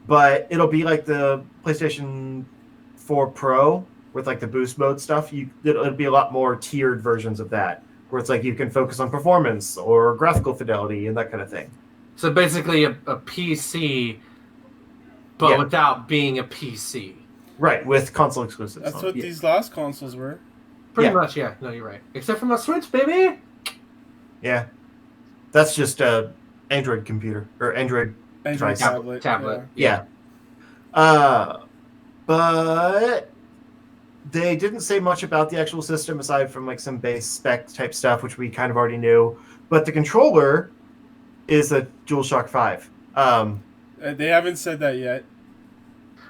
But it'll be like the PlayStation 4 Pro with like the boost mode stuff. It'll be a lot more tiered versions of that, where it's like you can focus on performance or graphical fidelity and that kind of thing. So basically a PC, but without being a PC. Right, with console exclusives. That's what these last consoles were. Pretty much, yeah. No, you're right. Except for my Switch, baby! Yeah. That's just a Android computer, or Android tablet. Yeah. But they didn't say much about the actual system aside from like some base spec type stuff, which we kind of already knew. But the controller is a DualShock 5. They haven't said that yet.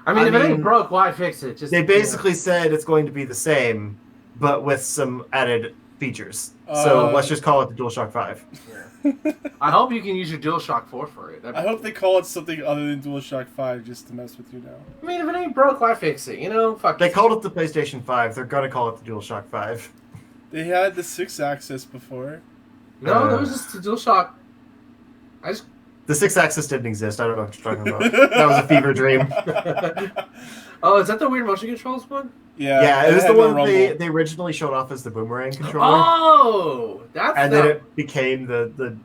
I mean, if it ain't broke, why fix it? They basically said it's going to be the same, but with some added features. So let's just call it the DualShock 5. I hope you can use your DualShock 4 for it. I hope they call it something other than DualShock 5 just to mess with you now. I mean, if it ain't broke, why fix it? Fuck. They called it the PlayStation 5. They're going to call it the DualShock 5. They had the 6-axis before. No, that was just the DualShock. The 6-axis didn't exist. I don't know what you're talking about. That was a fever dream. Oh, is that the weird motion controls one? Yeah, it was the one they originally showed off as the boomerang controller. Oh, that's and then it became the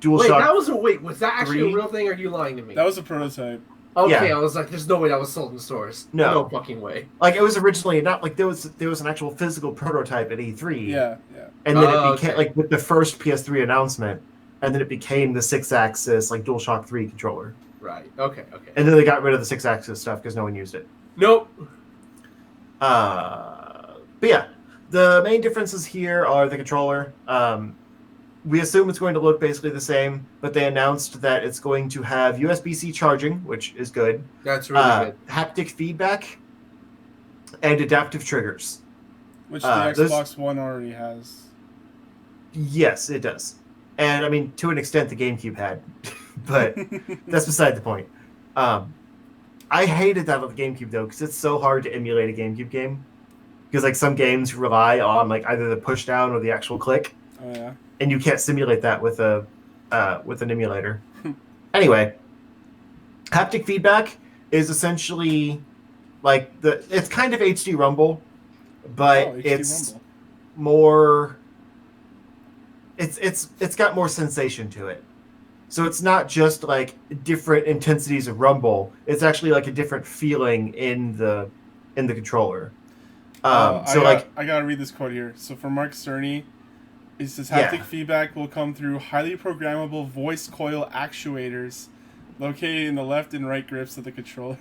DualShock. Was that actually 3? a real thing? Or are you lying to me? That was a prototype. Okay, Yeah. I was like, there's no way that was sold in stores. No. No fucking way. Like, it was originally not like there was an actual physical prototype at E3. Yeah. And then it became okay. like with the first PS3 announcement, and then it became the 6-axis like DualShock 3 controller. Right. Okay. And then they got rid of the 6-axis stuff because no one used it. Nope. But yeah, the main differences here are the controller. We assume it's going to look basically the same, but they announced that it's going to have USB-C charging, which is good. That's really good. Haptic feedback, and adaptive triggers. Which the Xbox One already has. Yes, it does. And I mean, to an extent, the GameCube had, but that's beside the point. I hated that with the GameCube though, because it's so hard to emulate a GameCube game. Because like some games rely on like either the push down or the actual click. Oh yeah. And you can't simulate that with an emulator. Anyway, haptic feedback is essentially like it's kind of HD Rumble, but it's Rumble. more. It's got more sensation to it. So it's not just like different intensities of rumble. It's actually like a different feeling in the controller. I gotta read this quote here. So from Mark Cerny, it says haptic feedback will come through highly programmable voice coil actuators located in the left and right grips of the controller.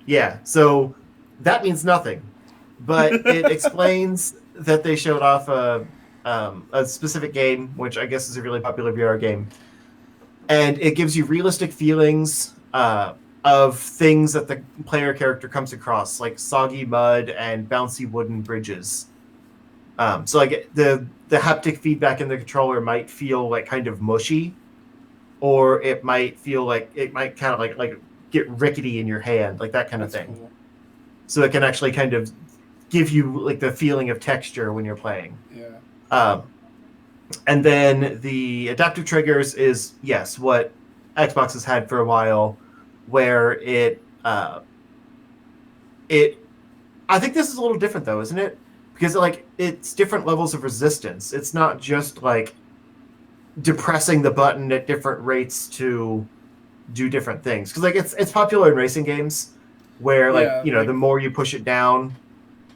Yeah, so that means nothing, but it explains that they showed off a specific game, which I guess is a really popular VR game, and it gives you realistic feelings of things that the player character comes across, like soggy mud and bouncy wooden bridges. So like the haptic feedback in the controller might feel like kind of mushy, or it might feel like it might kind of like get rickety in your hand, like that kind of thing. Cool. So it can actually kind of give you like the feeling of texture when you're playing. Yeah. And then the adaptive triggers is what Xbox has had for a while, where I think this is a little different though, isn't it? Because like it's different levels of resistance. It's not just like depressing the button at different rates to do different things. Because like it's popular in racing games where the more you push it down,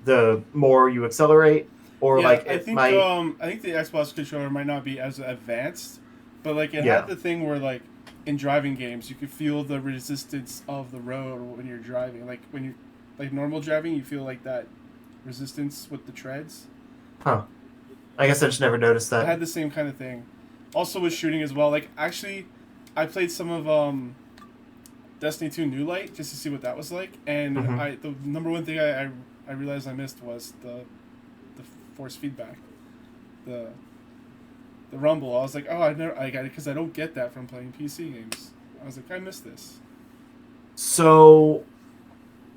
the more you accelerate. Or yeah, like I think the Xbox controller might not be as advanced, but like it had the thing where like in driving games you could feel the resistance of the road when you're driving. Like when you like normal driving, you feel like that resistance with the treads. Huh. I guess I just never noticed that. It had the same kind of thing. Also with shooting as well. Like actually, I played some of Destiny 2 New Light just to see what that was like, and the number one thing I realized I missed was the force feedback, the rumble. I was like, I got it because I don't get that from playing PC games. I was like, I missed this. So,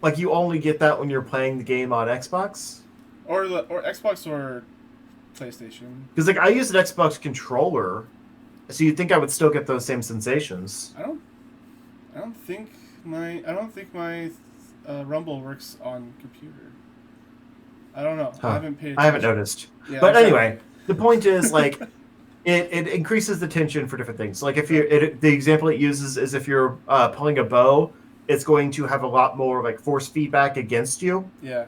like, you only get that when you're playing the game on Xbox, or Xbox or PlayStation. Because like I use an Xbox controller, so you'd think I would still get those same sensations. I don't think my rumble works on computer. I don't know. Huh. I haven't paid attention. I haven't noticed. Yeah, but anyway, the point is like it increases the tension for different things. Like if the example it uses is if you're pulling a bow, it's going to have a lot more like force feedback against you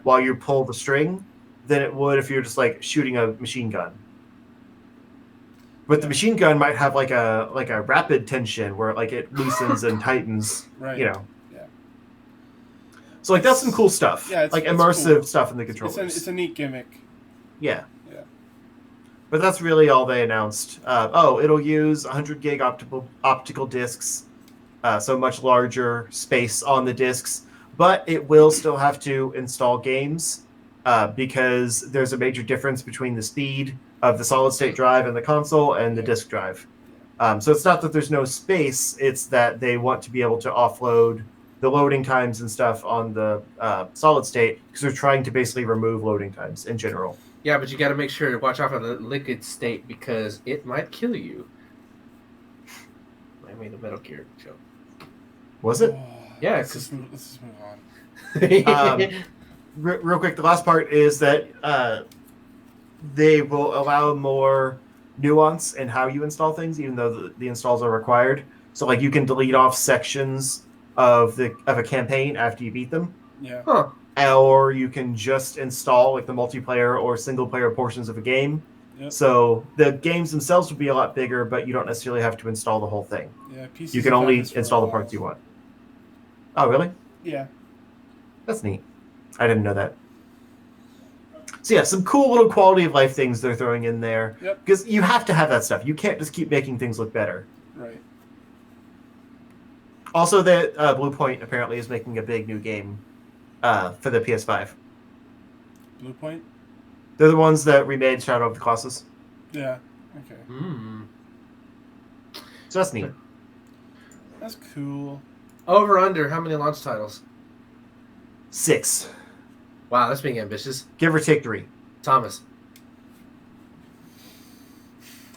while you pull the string than it would if you're just like shooting a machine gun. But the machine gun might have like a rapid tension where like it loosens and tightens. Right. You know. So like that's some cool stuff. Yeah, like it's immersive cool. stuff in the controllers. It's a neat gimmick. Yeah. Yeah. But that's really all they announced. It'll use 100 gig optical discs, so much larger space on the discs. But it will still have to install games because there's a major difference between the speed of the solid-state drive in the console and the disk drive. So it's not that there's no space; it's that they want to be able to offload the loading times and stuff on the solid state because they're trying to basically remove loading times in general. Yeah, but you got to make sure to watch out for the liquid state because it might kill you. I made a Metal Gear joke. Was it? Yeah, let's just move on. Real quick, the last part is that they will allow more nuance in how you install things, even though the installs are required. So like you can delete off sections of a campaign after you beat them. Yeah. Huh. Or you can just install like the multiplayer or single player portions of a game. Yep. So the games themselves will be a lot bigger, but you don't necessarily have to install the whole thing. Yeah. PCs You can have had only this for a install the while. parts you want. Oh, really? Yeah. That's neat. I didn't know that. So yeah, some cool little quality of life things they're throwing in there. Yep. Because you have to have that stuff. You can't just keep making things look better. Right. Also, that Blue Point apparently is making a big new game for the PS5. Blue Point. They're the ones that remade Shadow of the Colossus. Yeah. Okay. So that's neat. That's cool. Over under, how many launch titles? 6. Wow, that's being ambitious. Give or take 3. Thomas.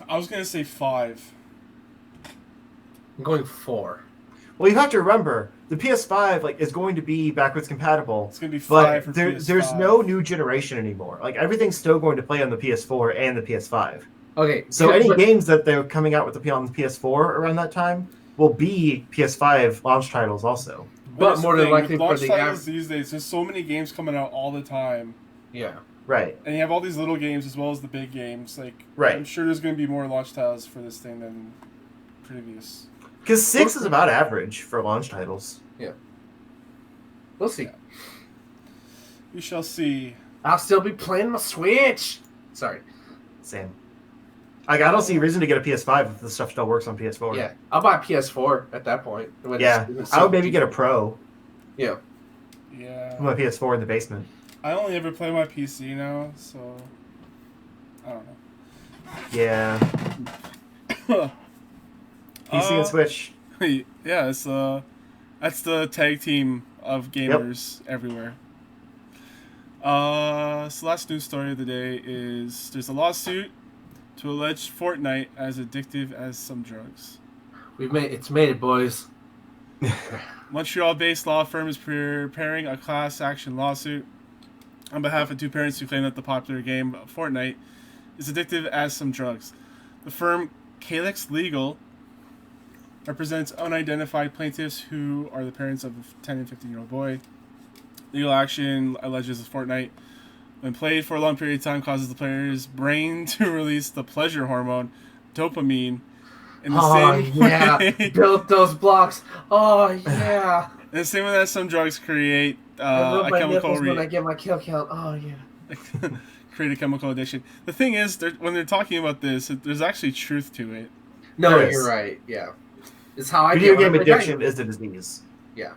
I was gonna say 5. I'm going 4. Well, you have to remember, the PS5 is going to be backwards compatible. It's gonna be 5 But for there's PS5. no new generation anymore. Like, everything's still going to play on the PS4 and the PS5. Okay. So any games that they're coming out with on the PS4 around that time will be PS5 launch titles also. But more than likely with for launch the titles these days, there's so many games coming out all the time. Yeah. Right. And you have all these little games as well as the big games. Like, Right. I'm sure there's going to be more launch titles for this thing than previous. Because 6 is about average for launch titles. We'll see. Yeah. We shall see. I'll still be playing my Switch. Sorry. Same. I don't see a reason to get a PS5 if the stuff still works on PS4. Yeah. I'll buy a PS4 at that point. When Yeah. it's I would maybe get a Pro. Yeah. Yeah. My PS4 in the basement. I only ever play my PC now, so I don't know. Yeah. PC and Switch. Yeah, it's that's the tag team of gamers everywhere. So last news story of the day is there's a lawsuit to allege Fortnite as addictive as some drugs. It's made it, boys. Montreal-based law firm is preparing a class action lawsuit on behalf of 2 parents who claim that the popular game Fortnite is addictive as some drugs. The firm Calyx Legal represents unidentified plaintiffs who are the parents of a 10 and 15-year-old boy. Legal action alleges that Fortnite, when played for a long period of time, causes the player's brain to release the pleasure hormone, dopamine, in the same way. Built those blocks. Oh, yeah. In the same way that some drugs create I rub a my chemical nipples when I get my kill count. Oh, yeah. create a chemical addiction. The thing is, when they're talking about this, there's actually truth to it. No, There is. you're right. Yeah. It's how I Video get game when I play addiction Dragon is a disease. Yeah.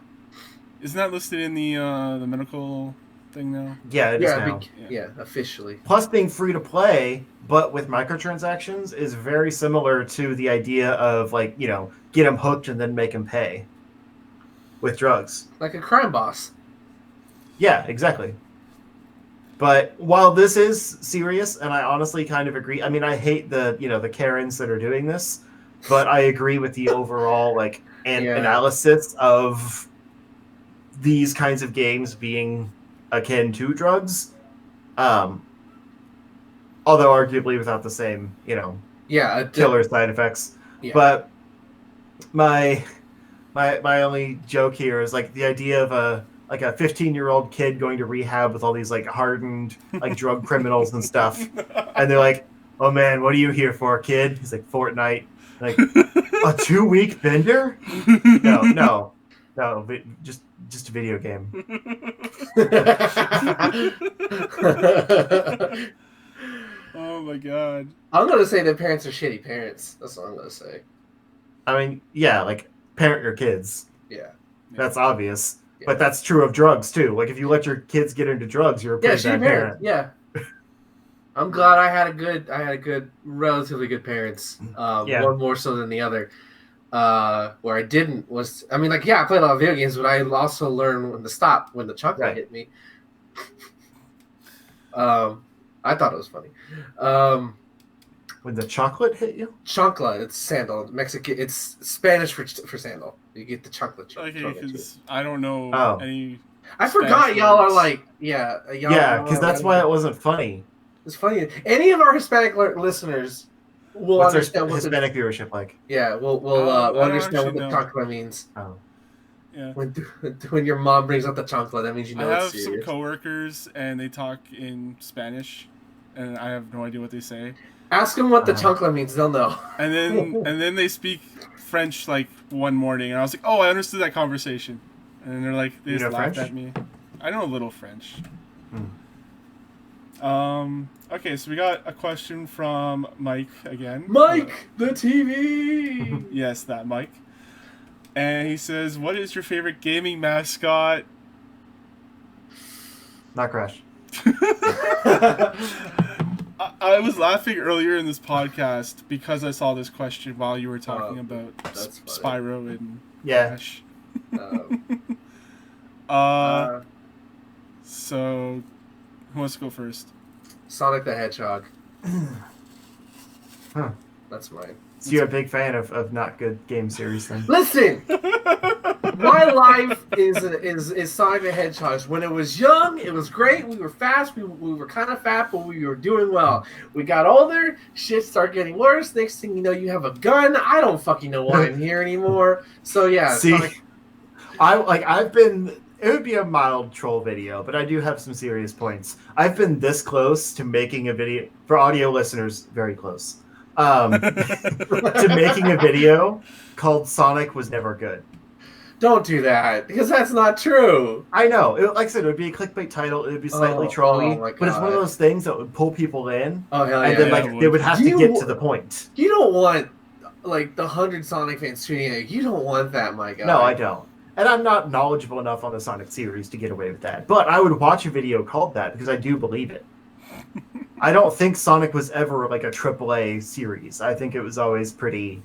Isn't that listed in the medical thing now? Yeah, it is Yeah, now. yeah, officially. Plus, being free to play, but with microtransactions, is very similar to the idea of get them hooked and then make them pay with drugs. Like a crime boss. Yeah, exactly. But while this is serious, and I honestly kind of agree. I mean, I hate the Karens that are doing this, but I agree with the overall analysis of these kinds of games being akin to drugs. Although arguably without the same, killer side effects. Yeah. But my only joke here is the idea of a 15-year-old kid going to rehab with all these hardened drug criminals and stuff, and they're like, "Oh man, what are you here for, kid?" He's like, "Fortnite." Like, a 2-week bender? No, just a video game. Oh my god. I'm gonna say that parents are shitty parents. That's what I'm gonna say. I mean, yeah, parent your kids. Yeah. That's obvious. Yeah. But that's true of drugs too. If you let your kids get into drugs, you're a pretty bad parent. Yeah. I'm glad I had a good, relatively good parents. One more so than the other. Where I didn't was, I played a lot of video games, but I also learned when to stop when the chocolate hit me. I thought it was funny. When the chocolate hit you? Chancla, it's sandal. Mexican, it's Spanish for sandal. You get the chocolate. Okay, because I don't know any. I forgot y'all are Yeah, because that's why it wasn't funny. It's funny. Any of our Hispanic listeners we'll What's our understand what Hispanic viewership like? we'll I don't understand what actually the know. chancla means. Oh, Yeah. When your mom brings up the chancla, that means you know I it's have some serious. coworkers and they talk in Spanish, and I have no idea what they say. Ask them what the Uh-huh. chancla means; they'll know. And then they speak French like one morning, and I was like, oh, I understood that conversation. And then they're like, they You just know laughed French? at me. I know a little French. Hmm. Okay, so we got a question from Mike again. Mike, the TV. Yes, that Mike. And he says, what is your favorite gaming mascot? Not Crash. I was laughing earlier in this podcast because I saw this question while you were talking about that's funny. Spyro and Yeah. Ash. Uh, So, who wants to go first? Sonic the Hedgehog. Huh. That's mine. So you're a big fan of not good game series then? Listen, my life is Sonic the Hedgehog. When it was young, it was great. We were fast. We were kind of fat, but we were doing well. We got older. Shit started getting worse. Next thing you know, you have a gun. I don't fucking know why I'm here anymore. So yeah, See, Sonic. I've been. It would be a mild troll video, but I do have some serious points. I've been this close to making a video for audio listeners. Very close. To making a video called Sonic Was Never Good. Don't do that because that's not true. I know. Like I said, it would be a clickbait title. It would be slightly trolly, my but it's one of God. those things that would pull people in, Oh hell and yeah! then yeah, like it they would. would have You- to get to the point. You don't want like the 100 Sonic fans tuning in. You don't want that, my guy. No, I don't. And I'm not knowledgeable enough on the Sonic series to get away with that. But I would watch a video called that because I do believe it. I don't think Sonic was ever like a AAA series. I think it was always pretty.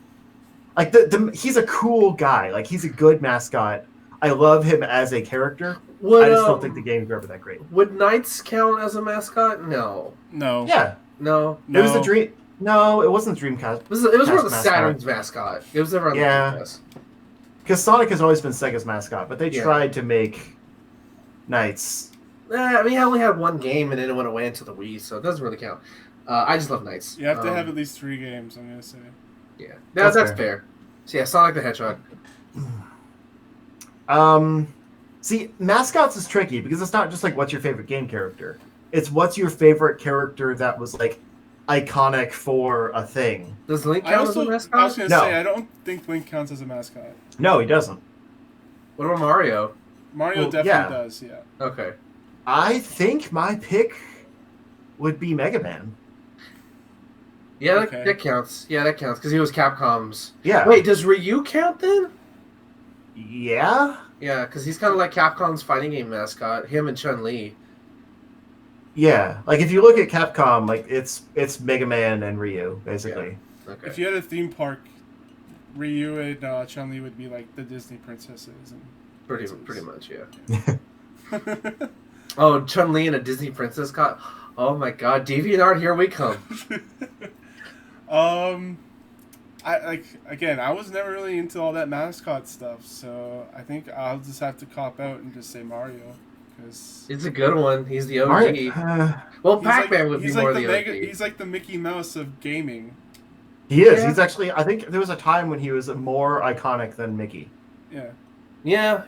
Like he's a cool guy. Like he's a good mascot. I love him as a character. I just don't think the games were ever that great. Would Knights count as a mascot? No. No. Yeah, No. No. it was a dream. No, it wasn't Dreamcast. It was more the Mascot. Saturn's mascot. It was never on Yeah. the Dreamcast. Because Sonic has always been Sega's mascot, but they Yeah. tried to make Knights. I mean, I only had one game and then it went away into the Wii, so it doesn't really count. I just love Knights. You have to have at least 3 games, I'm going to say. Yeah, That's that's fair. fair. So yeah, Sonic the Hedgehog. See, mascots is tricky because it's not just like what's your favorite game character. It's what's your favorite character that was like iconic for a thing. Does Link I count as a was mascot? going to No. say, I don't think Link counts as a mascot. No, he doesn't. What about Mario? Mario Well, definitely yeah. does, yeah. Okay. I think my pick would be Mega Man. Yeah, Okay. that counts. Yeah, that counts because he was Capcom's. Yeah. Wait, does Ryu count then? Yeah? Yeah, because he's kind of like Capcom's fighting game mascot. Him and Chun-Li. Yeah. Like if you look at Capcom, like it's Mega Man and Ryu, basically. Okay. If you had a theme park, Ryu and Chun-Li would be like the Disney princesses. And Pretty much, yeah. Oh, Chun-Li and a Disney princess got. Oh my God, DeviantArt, here we come. I was never really into all that mascot stuff, so I think I'll just have to cop out and just say Mario, because It's a good one. He's the OG. Mario, Well, Pac-Man would be more the OG. He's like the Mickey Mouse of gaming. he is. Yeah. He's actually. I think there was a time when he was more iconic than Mickey. Yeah, Yeah.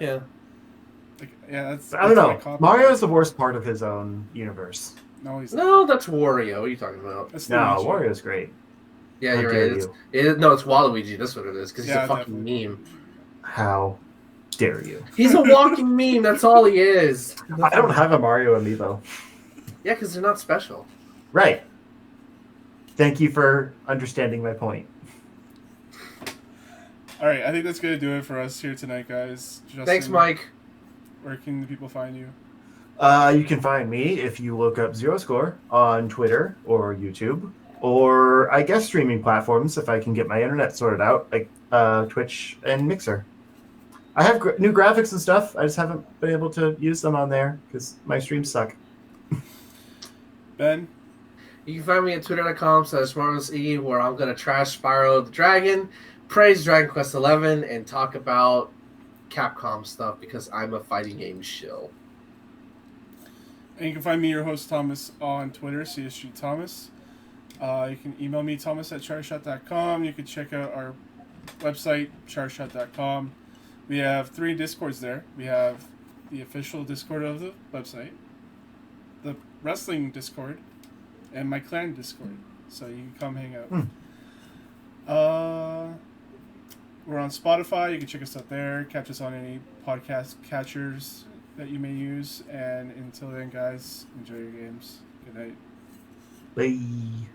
that's. I don't that's my know. cop Mario out. is the worst part of his own universe. No, he's No, that's Wario. What are you talking about? That's No, Luigi. Wario's great. Yeah, How you're dare right. you. No, it's Waluigi. That's what it is. Because he's Yeah, a fucking definitely. meme. How dare you? He's a walking meme. That's all he is. I don't have a Mario amiibo. Yeah, because they're not special. Right. Thank you for understanding my point. All right, I think that's gonna do it for us here tonight, guys. Justin, Thanks, Mike. Where can the people find you? You can find me if you look up Zero Score on Twitter or YouTube, or I guess streaming platforms if I can get my internet sorted out, like Twitch and Mixer. I have new graphics and stuff. I just haven't been able to use them on there because my streams suck. Ben? You can find me at twitter.com/SmartlessE, where I'm going to trash Spyro the Dragon, praise Dragon Quest XI, and talk about Capcom stuff because I'm a fighting game shill. And you can find me, your host Thomas, on Twitter, CSG Thomas. You can email me, Thomas at charshot.com. You can check out our website, charshot.com. We have 3 Discords there. We have the official Discord of the website, the wrestling Discord, and my clan Discord. So you can come hang out. We're on Spotify. You can check us out there. Catch us on any podcast catchers that you may use. And until then, guys, enjoy your games. Good night. Bye.